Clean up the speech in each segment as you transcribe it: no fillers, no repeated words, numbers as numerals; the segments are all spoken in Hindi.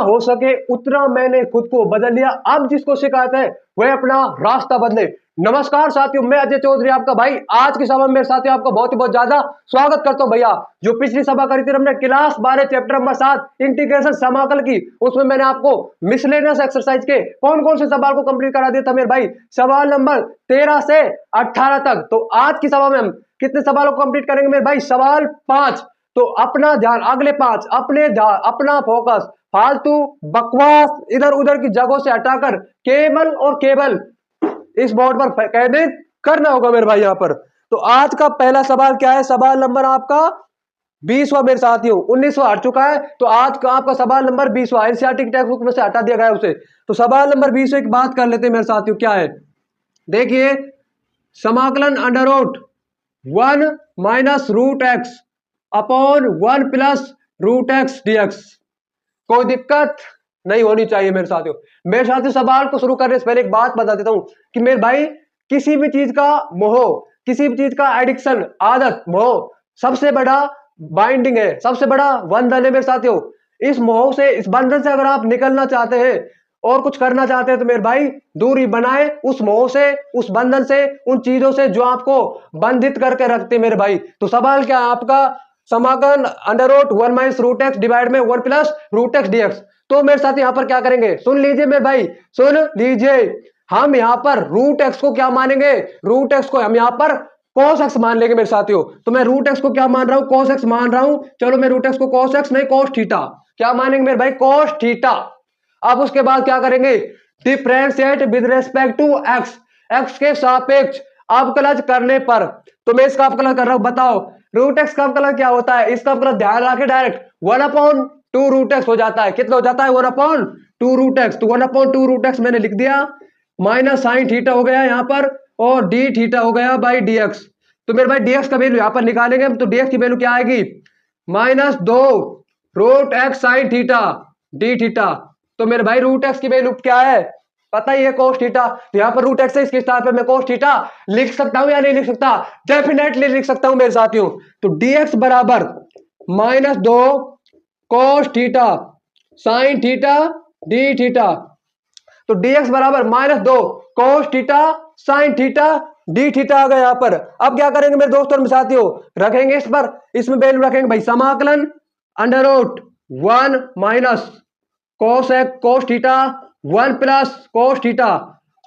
हो सके उतना मैंने खुद को बदल लिया, अब जिसको शिकायत है वह अपना रास्ता बदले। नमस्कार साथियों, मैं अजय चौधरी आपका भाई आज की सभा में मेरे साथियों आपका बहुत ज्यादा स्वागत करता हूं। भैया जो पिछली सभा करी थी हमने क्लास 12 चैप्टर नंबर 7 इंटीग्रेशन समाकल की, उसमें मैंने आपको मिसलेनियस एक्सरसाइज के कौन कौन से सवाल को कंप्लीट करा दिया था मेरे भाई, सवाल नंबर 13 से 18 तक। तो आज की सभा में हम कितने सवालों को कंप्लीट करेंगे मेरे भाई, सवाल 5। तो अपना ध्यान अगले 5 अपने ध्यान अपना फोकस फालतू बकवास इधर उधर की जगहों से हटाकर केवल और केवल इस बोर्ड पर केंद्रित करना होगा मेरे भाई। यहां पर तो आज का पहला सवाल क्या है, सवाल नंबर आपका 20वां मेरे साथियों, 19वां हट चुका है, तो आज का आपका सवाल नंबर 20वां एनसीईआरटी की टेक्स्ट बुक में से हटा दिया गया उसे। तो सवाल नंबर 20 की बात कर लेते हैं मेरे साथियों, क्या है देखिए, समाकलन under root 1 minus root x upon 1 plus root x dx. कोई दिक्कत नहीं होनी चाहिए मेरे साथियों। मेरे साथियों सवाल को शुरू करने से पहले एक बात बता देता हूं कि मेरे भाई किसी भी चीज का मोह, किसी भी चीज का एडिक्शन, आदत, मोह सबसे बड़ा बाइंडिंग है, सबसे बड़ा बंधन है मेरे साथियों। इस मोह से, इस बंधन से अगर आप निकलना चाहते हैं और कुछ करना चाहते हैं तो मेरे भाई दूरी बनाए उस मोह से, उस बंधन से, उन चीजों से जो आपको बंधित करके रखते हैं मेरे भाई। तो सवाल क्या है आपका, समाकलन under root 1 minus root x divide में 1 प्लस रूट एक्स डीएक्स। तो मेरे साथ यहाँ पर क्या करेंगे, सुन लीजिए मेरे भाई, सुन लीजिए। हम यहाँ पर रूट एक्स को क्या मानेंगे, रूट एक्स को हम यहाँ पर cos x मान लेंगे मेरे साथियों। तो मैं रूट एक्स को क्या मान रहा हूँ, cos x मान रहा हूँ। चलो मैं रूट एक्स को cos x नहीं cos थीटा क्या मानेंगे मेरे भाई, cos थीटा। अब उसके बाद क्या करेंगे, differentiate with respect to x, x के सापेक्ष अवकलज करने पर। तो मैं इसका अवकलन कर रहा हूं, बताओ रूट एक्स का अवकलन क्या होता है। इसका अवकलन ध्यान रखे डायरेक्ट 1/2 रूट एक्स हो जाता है। कितना हो जाता है, 1/2 रूट एक्स। तो 1/2 रूट एक्स मैंने लिख दिया, माइनस साइन थीटा हो गया यहाँ पर, और डी थीटा हो गया बाई डी एक्स। तो मेरे भाई डीएक्स का वैल्यू यहाँ पर निकालेंगे, तो डीएक्स की वैल्यू क्या आएगी, -2 root x sine theta d theta. तो मेरे भाई रूट एक्स की वैल्यू क्या है पता ही है, cos थीटा। तो यहाँ पर रूट एक्स है, इसके स्थान पे मैं cos थीटा लिख सकता हूं या नहीं लिख सकता, डेफिनेटली लिख सकता हूं मेरे साथियों। तो dx बराबर -2 cos theta sine theta d theta. तो dx बराबर -2 cos theta sine theta d theta आ गया यहाँ पर। अब क्या करेंगे मेरे दोस्तों और साथियों, रखेंगे इस पर, इसमें वैल्यू रखेंगे भाई, समाकलन under root 1 minus cos theta 1 plus cos theta.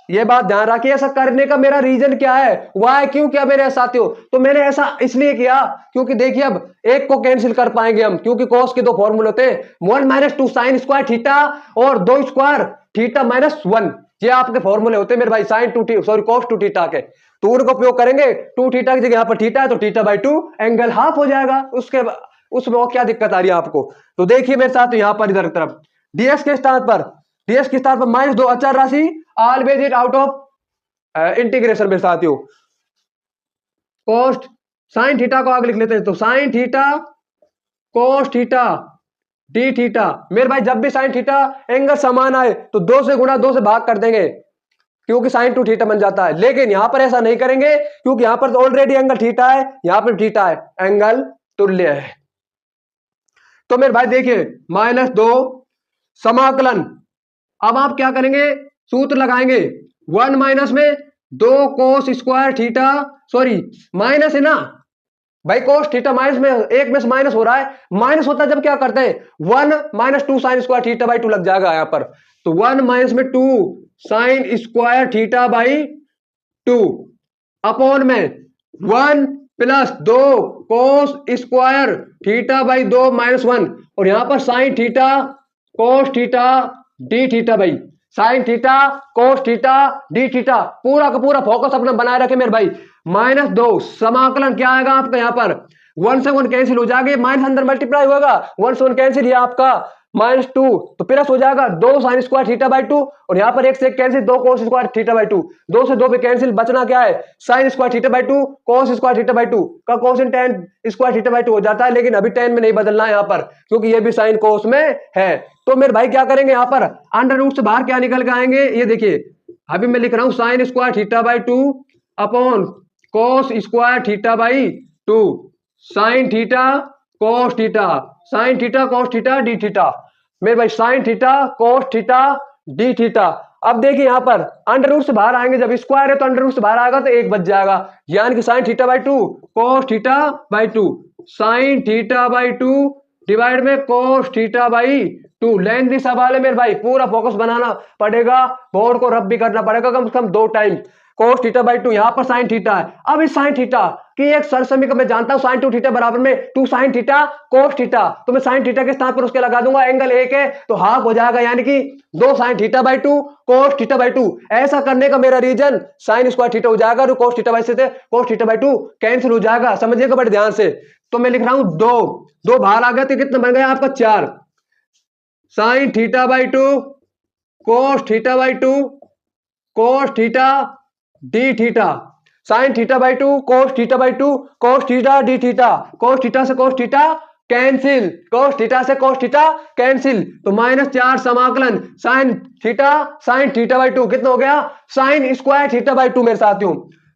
ये बात ध्यान रखिए, ऐसा करने का मेरा रीजन क्या है, वाई क्यों किया मेरे साथियों। तो मैंने ऐसा इसलिए किया क्योंकि देखिए अब एक को कैंसिल कर पाएंगे हम, क्योंकि cos के दो फॉर्मूले होते हैं, 1 माइनस 2 साइन स्क्वायर थीटा और 2 स्क्वायर थीटा माइनस 1। ये आपके फॉर्मूले होते हैं मेरे भाई, sine two sorry cos two theta के। तो उनको उपयोग करेंगे, 2 थीटा की जगह यहाँ पर थीटा है तो थीटा बाई 2 एंगल हाफ हो जाएगा। उसमें और क्या दिक्कत आ रही है आपको। तो देखिए मेरे साथ यहाँ पर इधर तरफ डीएक्स के स्थान पर, डीएक्स के स्थान पर -2 अचर राशि always it out of integration मेरे साथियों। कोस्ट साइन थीटा को आगे लिख लेते हैं, तो sine theta cos theta d theta. मेरे भाई जब भी साइन थीटा एंगल समान आए तो 2 से गुणा 2 से भाग कर देंगे, क्योंकि साइन 2 थीटा बन जाता है। लेकिन यहां पर ऐसा नहीं करेंगे क्योंकि यहां पर तो ऑलरेडी एंगल थीटा है, यहां पर थीटा है, एंगल तुल्य है। तो मेरे भाई देखिए -2 समाकलन, अब आप क्या करेंगे, सूत्र लगाएंगे, 1 माइनस में 2 cos square theta, sorry minus है ना भाई, कोस थीटा माइनस में, एक में से माइनस हो रहा है, माइनस होता है जब क्या करते हैं 1 minus 2 sine square theta by 2 लग जाएगा यहाँ पर। तो 1 माइनस में 2 sine square theta by 2 upon में 1 plus 2 cos square theta by 2 minus 1, और यहां पर sine theta cos theta d theta भाई, sine theta cos theta d theta. पूरा का पूरा फोकस अपना बनाए रखे मेरे भाई। -2 समाकलन क्या आएगा आपका, यहाँ पर 1 से 1 कैंसिल हो जाएगा, माइनस अंदर मल्टीप्लाई होगा, 1 से 1 कैंसिल, ये आपका -2 तो प्लस हो जाएगा 2 साइन स्क्वायर थीटा बाई 2, और यहाँ पर 1 से 1 cancel, 2 cos square theta by 2, 2 से 2 पे कैंसिल, बचना क्या है sign square theta by 2 cos square theta by 2 का Cousin tan square theta by 2 हो जाता है। लेकिन अभी tan में नहीं बदलना है यहाँ पर, क्योंकि ये भी साइन कोस में है। तो मेरे भाई क्या करेंगे, यहाँ पर अंडर रूट से बाहर क्या निकल के आएंगे, ये देखिए अभी मैं लिख रहा हूं sign square theta by 2 upon cos square theta by 2 sign theta cos theta d theta. मेरे भाई sine theta cos theta d theta. अब देखिए यहां पर अंडर रूट से बाहर आएंगे, जब स्क्वायर है तो अंडर रूट से बाहर आएगा तो एक बच जाएगा, यानी कि sine theta by two cos theta by two, sine theta by two divide में cos theta by two. Lengthy सवाल है मेरे भाई, पूरा फोकस बनाना पड़ेगा, बोर्ड को रब भी करना पड़ेगा कम से कम 2 time. Cos theta by to, यहां पर साइन थीटा है। अब इस साइन थीटा की एक सरल समीकरण मैं जानता हूं, साइन टू थीटा बराबर में two sine theta cos theta, तो मैं साइन थीटा के स्थान पर उसके लगा दूंगा, एंगल एक है तो हाफ हो जाएगा, यानी कि 2 sign theta by two cos theta by to. ऐसा करने का मेरा रीजन साइन स्क्वायर थीटा हो जाएगा और कोस थीटा बाई से cos theta by to cancel हो जाएगा, समझिएगा बड़े ध्यान से। तो मैं लिख रहा हूं 2 2 बाहर आ गया तो कितना बन गया आपका 4, sine theta by two cos theta by two cos theta d theta, sine theta by two cos theta by two cos theta d theta, cos theta से cos theta cancel, cos theta से कोस थीटा कैंसिल, तो -4 समाकलन साइन थीटा बाई टू कितना हो गया, sign square theta by to मेरे साथियों,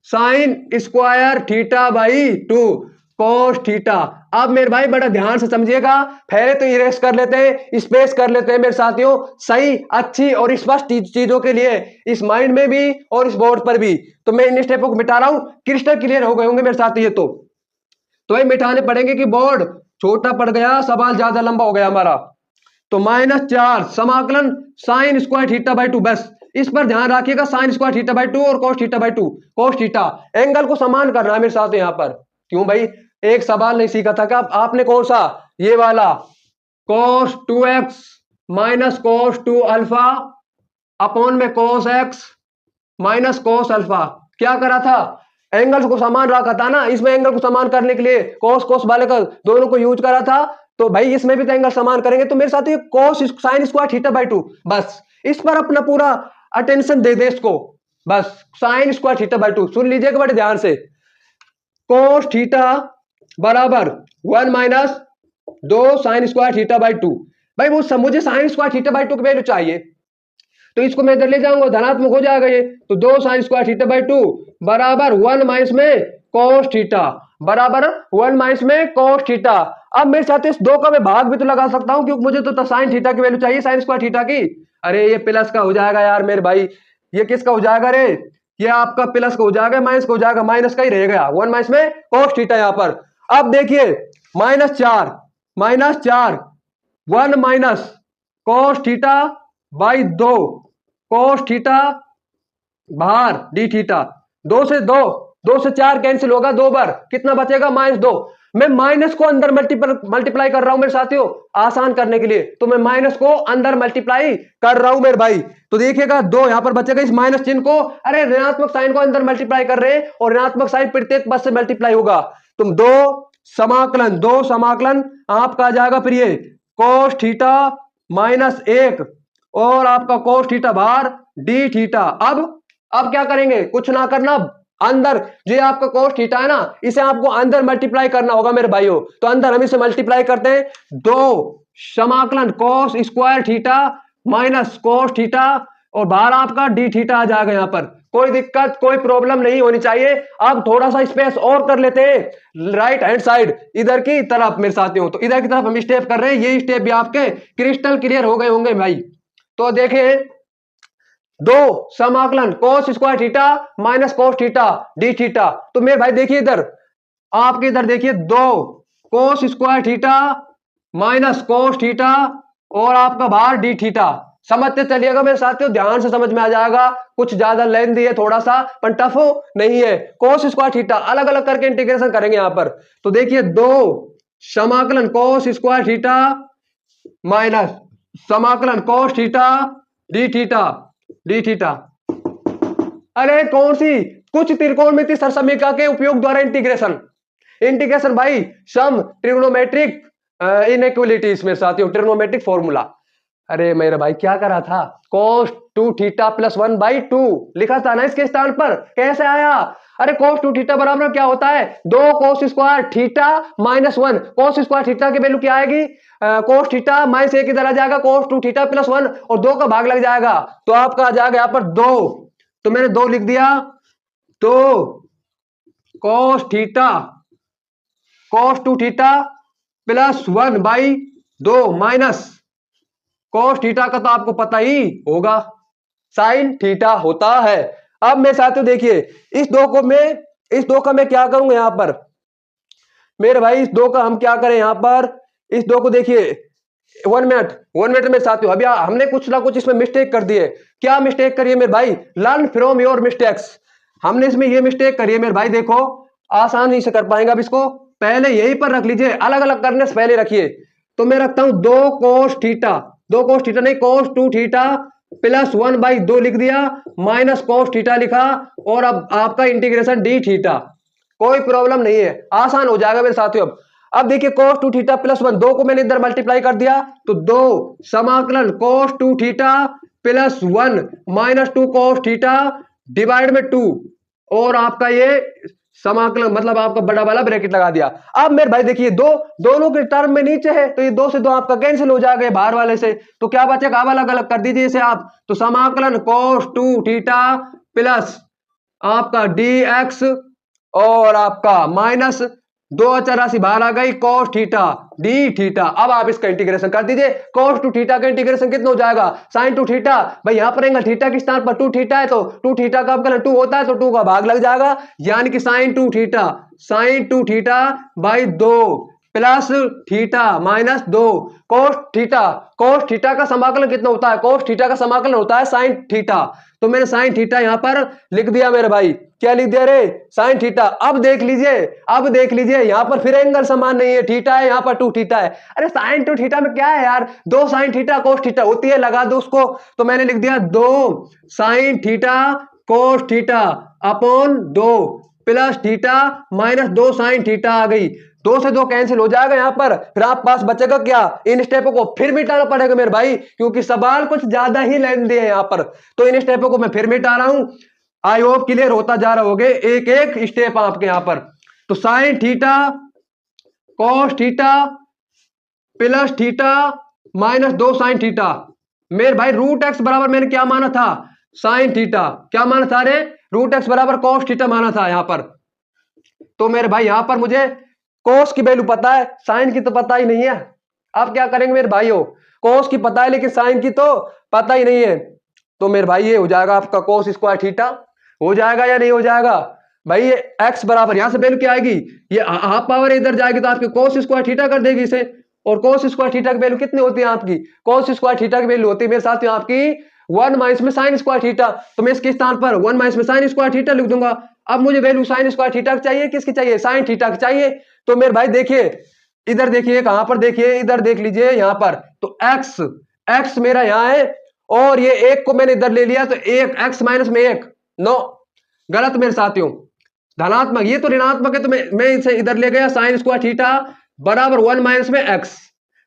sign square theta by two cos theta. अब मेरे भाई बड़ा ध्यान से समझिएगा, पहले तो इरेज कर लेते हैं, स्पेस कर लेते हैं मेरे साथियों, सही अच्छी और स्पष्ट चीजों के लिए इस माइंड में भी और इस बोर्ड पर भी। तो मैं इन स्टेपों को मिटा रहा हूं, क्रिस्टल क्लियर हो गए होंगे मेरे साथ ये तो भाई मिटाने पड़ेंगे कि बोर्ड छोटा पड़ गया, सवाल ज्यादा लंबा हो गया हमारा। तो -4 समाकलन sine square theta by two, बस इस पर ध्यान रखिएगा, sine square theta by two और cos theta by two, cos theta angle को समान करना है मेरे साथ यहाँ पर। क्यों भाई, एक सवाल नहीं सीखा था क्या आपने, कौन सा, ये वाला, cos 2x minus cos 2 alpha upon में cos x minus cos alpha, क्या करा था, एंगल्स को समान रखा था ना, इसमें एंगल को समान करने के लिए cos cos वाले का दोनों को यूज करा था, तो भाई इसमें भी तो एंगल समान करेंगे, तो मेरे साथ ये cos sign square theta by two, बस इस पर अपना पूरा अटेंशन दे दे इसको, बस sine square theta by two सुन लीजिएगा बड़े ध्यान से, cos थीटा बराबर 1 minus 2 sine square theta by two. भाई वो मुझे sine square theta by two की वैल्यू चाहिए, तो इसको मैं इधर ले जाऊंगा, धनात्मक हो जाएगा ये, तो 2 sine square theta by to बराबर 1 माइनस में cos थीटा बराबर 1 माइनस में cos थीटा। अब मेरे साथ इस 2 का मैं भाग भी तो लगा सकता हूं, क्योंकि मुझे तो साइन थीटा की वैल्यू चाहिए, साइन स्क्वायर थीटा की। अरे ये प्लस का हो जाएगा यार मेरे भाई, ये किसका हो जाएगा रे, ये आपका प्लस का हो जाएगा, माइनस का हो जाएगा, माइनस का ही रह गया, 1 माइनस में cos थीटा यहां पर। अब देखिए -4 1 minus cos theta by 2 cos theta बाहर डी थीटा, 2 से 4 कैंसिल होगा, 2 बार कितना बचेगा -2। मैं माइनस को अंदर मल्टीप्लाई कर रहा हूं मेरे साथियों, आसान करने के लिए, तो मैं माइनस को अंदर मल्टीप्लाई कर रहा हूं मेरे भाई, तो देखिएगा 2 यहां पर बचेगा, इस माइनस चिन्ह को, अरे ऋणात्मक साइन को अंदर मल्टीप्लाई कर रहे हैं और ऋणात्मक साइन प्रत्येक पद से मल्टीप्लाई होगा, तुम 2 समाकलन आपका आ जाएगा फिर ये cos थीटा -1 और आपका cos थीटा बाहर डी थीटा। अब क्या करेंगे, कुछ ना करना, अंदर जो आपका cos थीटा है ना, इसे आपको अंदर मल्टीप्लाई करना होगा मेरे भाइयों, तो अंदर हम इसे मल्टीप्लाई करते हैं, 2 समाकलन cos square theta minus cos theta और बाहर आपका डी थीटा आ जाएगा, यहां पर कोई दिक्कत कोई प्रॉब्लम नहीं होनी चाहिए। अब थोड़ा सा स्पेस और कर लेते हैं राइट हैंड साइड इधर की तरफ मेरे साथियों, तो इधर की तरफ हम स्टेप कर रहे हैं, ये स्टेप भी आपके क्रिस्टल क्लियर हो गए होंगे भाई। तो देखें 2 समाकलन cos square theta minus cos theta d theta, तो मेरे भाई देखिए इधर, आपके इधर देखिए 2 cos square theta minus cos theta और आपका बाहर डी थीटा, समझते चलिएगा मेरे साथियों, ध्यान से समझ में आ जाएगा, कुछ ज्यादा लेंथी है थोड़ा सा पर टफ नहीं है। cos स्क्वायर थीटा अलग अलग करके इंटीग्रेशन करेंगे यहां पर, तो देखिए 2 समाकलन cos स्क्वायर थीटा माइनस समाकलन cos थीटा डी थीटा। अरे कौन सी, कुछ त्रिकोणमिति सरसमीका के उपयोग द्वारा इंटीग्रेशन भाई, सम ट्रिग्नोमेट्रिक इनइक्वालिटीज में साथियों, ट्रिग्नोमेट्रिक फॉर्मूला। अरे मेरे भाई क्या करा था, cos 2 थीटा प्लस 1/2 लिखा था ना इसके स्थान पर, कैसे आया, अरे cos 2 थीटा बराबर क्या होता है, 2 cos square theta minus 1, cos square theta की वैल्यू क्या आएगी, cos थीटा माइनस 1 इधर आ जाएगा, cos 2 थीटा प्लस 1 और 2 का भाग लग जाएगा, तो आपका आ जाएगा यहाँ पर 2, तो मैंने 2 लिख दिया, तो cos 2 theta plus 1/2 minus cos theta का तो आपको पता ही होगा साइन थीटा होता है। अब मेरे साथियों देखिए इस दो का मैं क्या करूंगा यहां पर मेरे भाई, इस दो का हम क्या करें यहां पर, इस दो को देखिए 1 मिनट मेरे साथियों। अभी हमने कुछ ना कुछ इसमें मिस्टेक कर दी है। क्या मिस्टेक करिए मेरे भाई, लर्न फ्रॉम योर मिस्टेक्स। हमने इसमें ये मिस्टेक करी है मेरे भाई, देखो आसानी से कर पाएंगे। अब इसको पहले यहीं पर रख लीजिए, अलग अलग करने से पहले रखिए। तो मैं रखता हूं 2 cos थीटा नहीं cos 2 थीटा प्लस 1/2 लिख दिया, माइनस cos थीटा लिखा, और अब आपका इंटीग्रेशन डी थीटा। कोई प्रॉब्लम नहीं है, आसान हो जाएगा मेरे साथियों। अब देखिए cos 2 थीटा प्लस 1, 2 को मैंने इधर मल्टीप्लाई कर दिया तो 2 समाकलन cos 2 theta plus 1 minus 2 cos theta divide में 2, और आपका ये समाकलन मतलब आपका बड़ा वाला ब्रैकेट लगा दिया। अब मेरे भाई देखिए दोनों के टर्म में नीचे है तो ये 2 से 2 आपका कैंसिल हो जाएगा बाहर वाले से, तो क्या बचेगा, अब अलग अलग कर दीजिए इसे आप। तो समाकलन cos 2 थीटा प्लस आपका dx और आपका माइनस 2 अचर राशि बाहर आ गई cos थीटा डी थीटा। अब आप इसका इंटीग्रेशन कर दीजिए। cos 2 थीटा का इंटीग्रेशन कितना हो जाएगा, sin 2 थीटा। भाई यहां पर एंगल थीटा के स्थान पर 2 थीटा है तो 2 थीटा का अवकलन 2 होता है तो 2 का भाग लग जाएगा, यानी कि sin 2 theta by 2 plus theta minus 2 cos theta का समाकलन कितना होता है, cos थीटा का समाकलन होता है sin थीटा। तो मैंने sin थीटा यहां पर लिख दिया मेरे भाई। क्या लिख दिया रे, sin थीटा। अब देख लीजिए यहां पर फिर एंगल समान नहीं है, थीटा है यहां पर 2 थीटा है। अरे sin 2 थीटा में क्या है यार, 2 sin थीटा cos थीटा होती है, लगा दो उसको। तो मैंने लिख दिया 2 sin theta cos theta upon 2 plus theta minus 2 sin theta आ गई। 2 से 2 कैंसिल हो जाएगा यहां पर, फिर आप पास बचेगा क्या, इन स्टेपों को फिर मिटाना पड़ेगा मेरे भाई, क्योंकि सवाल कुछ ज्यादा ही लेंदी है यहां पर। तो इन स्टेपों को मैं फिर मिटा रहा हूं, आई होप क्लियर होता जा रहा होगे एक एक स्टेप आपके यहां पर। तो sine theta cos theta plus theta minus 2 sin theta. मेरे भाई रूट एक्स बराबर मैंने क्या माना था, sin थीटा। क्या माना था रे, रूट एक्स बराबर cos थीटा माना था यहां पर। तो मेरे भाई यहां पर मुझे cos की वैल्यू पता है, sin की तो पता ही नहीं है। अब क्या करेंगे मेरे भाइयों, cos की पता है लेकिन sin की तो पता ही नहीं है। तो मेरे भाई ये हो जाएगा आपका cos स्क्वायर थीटा, हो जाएगा या नहीं हो जाएगा भाई। ये x बराबर यहां से वैल्यू क्या आएगी, ये हाफ पावर इधर जाएगी तो आपकी cos स्क्वायर थीटा कर देगी इसे। और cos स्क्वायर थीटा की वैल्यू कितनी होती है आपकी, cos स्क्वायर थीटा की वैल्यू होती है मेरे साथ आपकी 1 माइनस में sin स्क्वायर थीटा। तो मैं इसके स्थान पर 1 माइनस में sin स्क्वायर थीटा लिख दूंगा। अब मुझे वैल्यू sin स्क्वायर थीटा की चाहिए, किसकी चाहिए, sin थीटा की चाहिए। तो मेरे भाई देखिए इधर देखिए, कहां पर देखिए, इधर देख लीजिए यहां पर। तो x मेरा यहां है और ये 1 को मैंने इधर ले लिया तो 1 x माइनस में 1 नो, गलत मेरे साथियों, धनात्मक, ये तो ऋणात्मक है तो मैं इसे इधर ले गया, sin स्क्वायर थीटा बराबर 1 माइनस में x।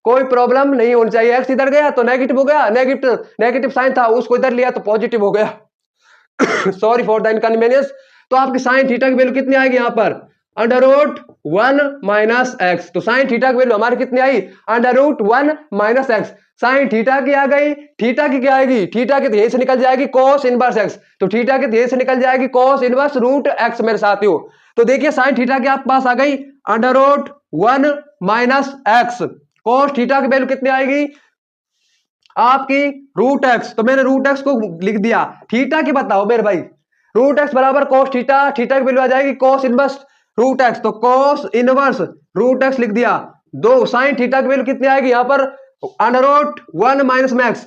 कोई प्रॉब्लम नहीं होनी चाहिए, x इधर गया तो नेगेटिव हो गया, नेगेटिव साइन था उसको इधर लिया तो पॉजिटिव हो गया। Sorry for the inconvenience. तो आपकी साइन थीटा की वैल्यू कितनी आएगी यहां पर, अंडर रूट 1 माइनस एक्स। तो साइन थीटा की वैल्यू हमारी कितनी आई, under root 1 minus x. Sine theta की आ गई, थीटा की क्या आएगी, थीटा की यहीं से निकल जाएगी cos इनवर्स एक्स। तो थीटा की यहीं से निकल जाएगी cos इनवर्स रूट एक्स मेरे साथियों। तो देखिए साइन थीटा की आपके पास आ गई under root 1 minus x. cos theta की वैल्यू कितनी आएगी आपकी रूट एक्स। तो मैंने रूट एक्स को लिख दिया, थीटा की बताओ मेरे भाई, रूट एक्स बराबर cos थीटा, थीटा की वैल्यू आ जाएगी cos इनवर्स रूट एक्स। तो cos इनवर्स रूट एक्स लिख दिया। 2 साइन थीटा की वैल्यू कितनी आएगी यहां पर, अंडर रूट 1 माइनस में एक्स।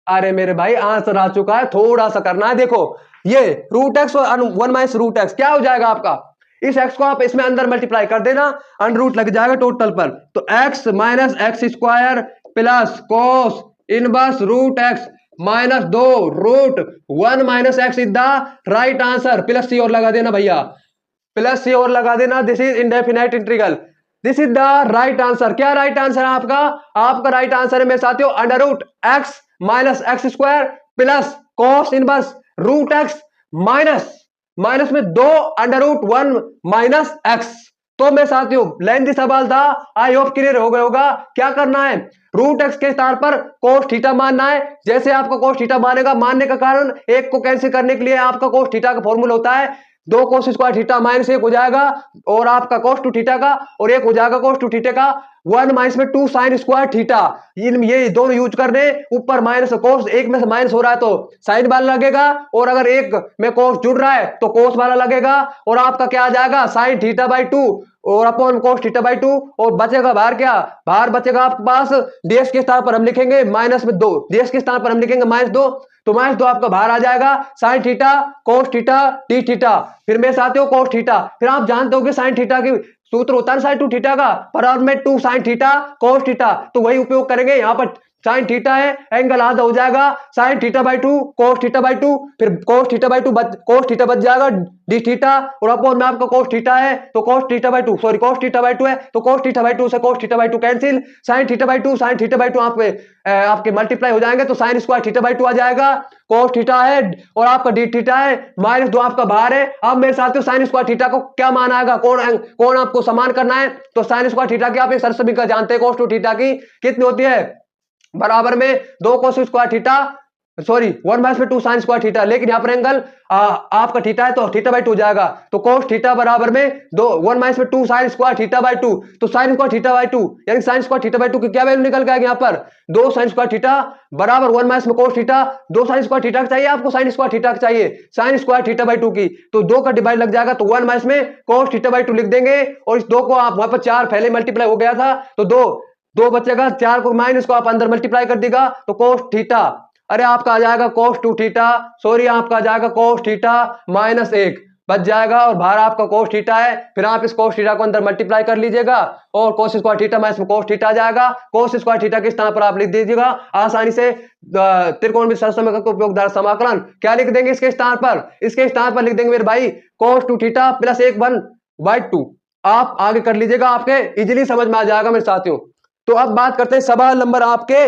अरे मेरे भाई आंसर आ चुका है, थोड़ा सा करना है। देखो ये रूट एक्स और 1 माइनस रूट एक्स क्या हो जाएगा आपका, इस एक्स को आप इसमें अंदर मल्टीप्लाई कर देना, अंडर रूट लग जाएगा टोटल पर। तो x minus x square plus cos inverse root x minus 2 root 1 minus x is the right answer. Plus c और लगा देना भैया, प्लस सी और लगा देना, this is indefinite integral, this is the right answer. क्या राइट आंसर है आपका, आपका राइट आंसर है मेरे साथियों under root x minus x square plus cos inverse root x minus में 2 अंडर रूट 1 माइनस एक्स। तो मेरे साथियों लेंथी सवाल था, आई होप क्लियर हो गया होगा। क्या करना है, रूट एक्स के स्थान पर cos थीटा मानना है। जैसे आपका cos थीटा मानेगा, मानने का कारण एक को कैंसिल करने के लिए आपका cos थीटा का फॉर्मूला होता है दो कोस स्क्वायर थीटा माइनस एक हो जाएगा और आपका कोस टू थीटा का, और एक हो जाएगा कोस टू थीटा का 1 माइनस में 2 साइन स्क्वायर थीटा। ये दोनों यूज कर दे, ऊपर माइनस कोस, एक में से माइनस हो रहा है तो साइन वाला लगेगा, और अगर एक में कोस जुड़ रहा है तो कोस वाला लगेगा, और आपका क्या आ जाएगा साइन थीटा बाई 2 और अपॉन कोस थीटा बाई 2, और बचेगा बाहर क्या, बाहर बचेगा आपके पास डीएक्स के स्थान पर हम लिखेंगे माइनस में 2, डीएक्स के स्थान पर हम लिखेंगे -2, तो -2 आपका बाहर आ जाएगा sign theta cos theta d theta. फिर मेरे साथियों कोस थीटा, फिर आप जानते हो कि साइन थीटा की सूत्र होता है साइन टू थीटा का, बराबर में 2 साइन थीटा कोस थीटा, तो वही उपयोग करेंगे। यहां पर साइन थीटा है, एंगल आधा हो जाएगा sign theta by 2 cos theta by 2, फिर कोस थीटा बाई 2 कोस थीटा बच जाएगा डी थीटा, और अपॉन में आपका कोस थीटा है तो कोस theta by 2, sorry cos theta by 2 है तो कोस थीटा बाई 2 से cos theta by 2 cancel, sign theta by 2 sign theta by 2 आपके मल्टीप्लाई हो जाएंगे तो साइन स्क्वायर थीटा बाई 2 आ जाएगा, कोस थीटा है और आपका डी थीटा है, -2 आपका बाहर है। अब मेरे साथियों साइन स्क्वायर थीटा को क्या माना आएगा, कौन आपको समान करना है, तो साइन स्क्वायर थीटा की आप एक सरल समीकरण जानते हैं, कोस टू थीटा की कितनी होती है, बराबर में 2 cos square theta, sorry 1 minus में 2 साइन स्क्वायर थीटा, लेकिन यहां पर एंगल आपका थीटा है तो थीटा बाई 2 जाएगा, तो कोस थीटा बराबर में 1 माइनस में 2 साइन स्क्वायर थीटा बाई 2, तो साइन स्क्वायर थीटा बाई 2 यानी साइन स्क्वायर थीटा बाई 2 की क्या वैल्यू निकल के आएगी यहाँ पर 2 साइन स्क्वायर थीटा बराबर 1 माइनस में cos theta, 2 sine square theta चाहिए आपको, साइन स्क्वायर थीटा चाहिए साइन स्क्वायर थीटा बाई 2 की, तो 2 का डिवाइड लग जाएगा तो 1 माइनस में कोस थीटा बाई 2 लिख देंगे, और इस 2 को आप वहां पर 4 पहले मल्टीप्लाई हो गया था तो 2 बचेगा, 4 को माइनस को आप अंदर मल्टीप्लाई कर देगा तो कोस थीटा, अरे आपका आ जाएगा कोस टू थीटा, सॉरी आपका आ जाएगा कोस थीटा -1 बच जाएगा, और बाहर आपका कोस थीटा है, फिर आप इस कोस थीटा को अंदर मल्टीप्लाई कर लीजिएगा और कोस स्क्वायर थीटा माइनस में कोस थीटा आ जाएगा, कोस स्क्वायर थीटा के स्थान पर आप लिख दीजिएगा आसानी से त्रिकोणमितीय सरल समीकरण का उपयोग द्वारा समाकलन, क्या लिख देंगे इसके स्थान पर, इसके स्थान पर लिख देंगे मेरे भाई कोस टू थीटा प्लस 1/2, आप आगे कर लीजिएगा, आपके इजिली समझ में आ जाएगा मेरे साथियों। तो अब बात करते हैं सवाल नंबर आपके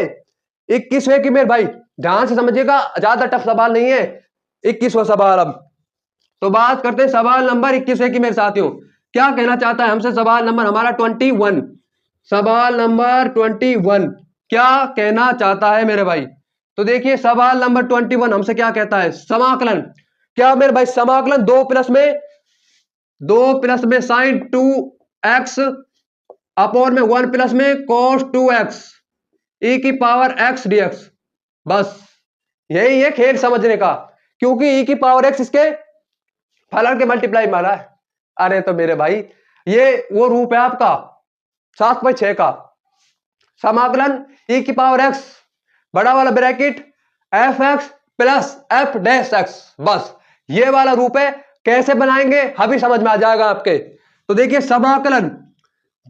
21वें की, मेरे भाई ध्यान से समझिएगा, ज्यादा टफ सवाल नहीं है, 21वां सवाल। अब तो बात करते हैं सवाल नंबर 21 की मेरे साथियों, क्या कहना चाहता है हमसे सवाल नंबर हमारा 21, सवाल नंबर 21 क्या कहना चाहता है मेरे भाई, तो देखिए सवाल नंबर 21 हमसे क्या कहता है, समाकलन, क्या मेरे भाई समाकलन 2 प्लस में साइन 2x अपॉन में 1 प्लस में cos 2x e की पावर x dx, बस यही है खेल समझने का, क्योंकि e की पावर x इसके फलन के मल्टीप्लाई माना है। अरे तो मेरे भाई ये वो रूप है आपका 7/6 का, समाकलन e की पावर x बड़ा वाला bracket fx plus f dash x, बस ये वाला रूप है, कैसे बनाएंगे अभी समझ में आ जाएगा आपके। तो देखिए समाकलन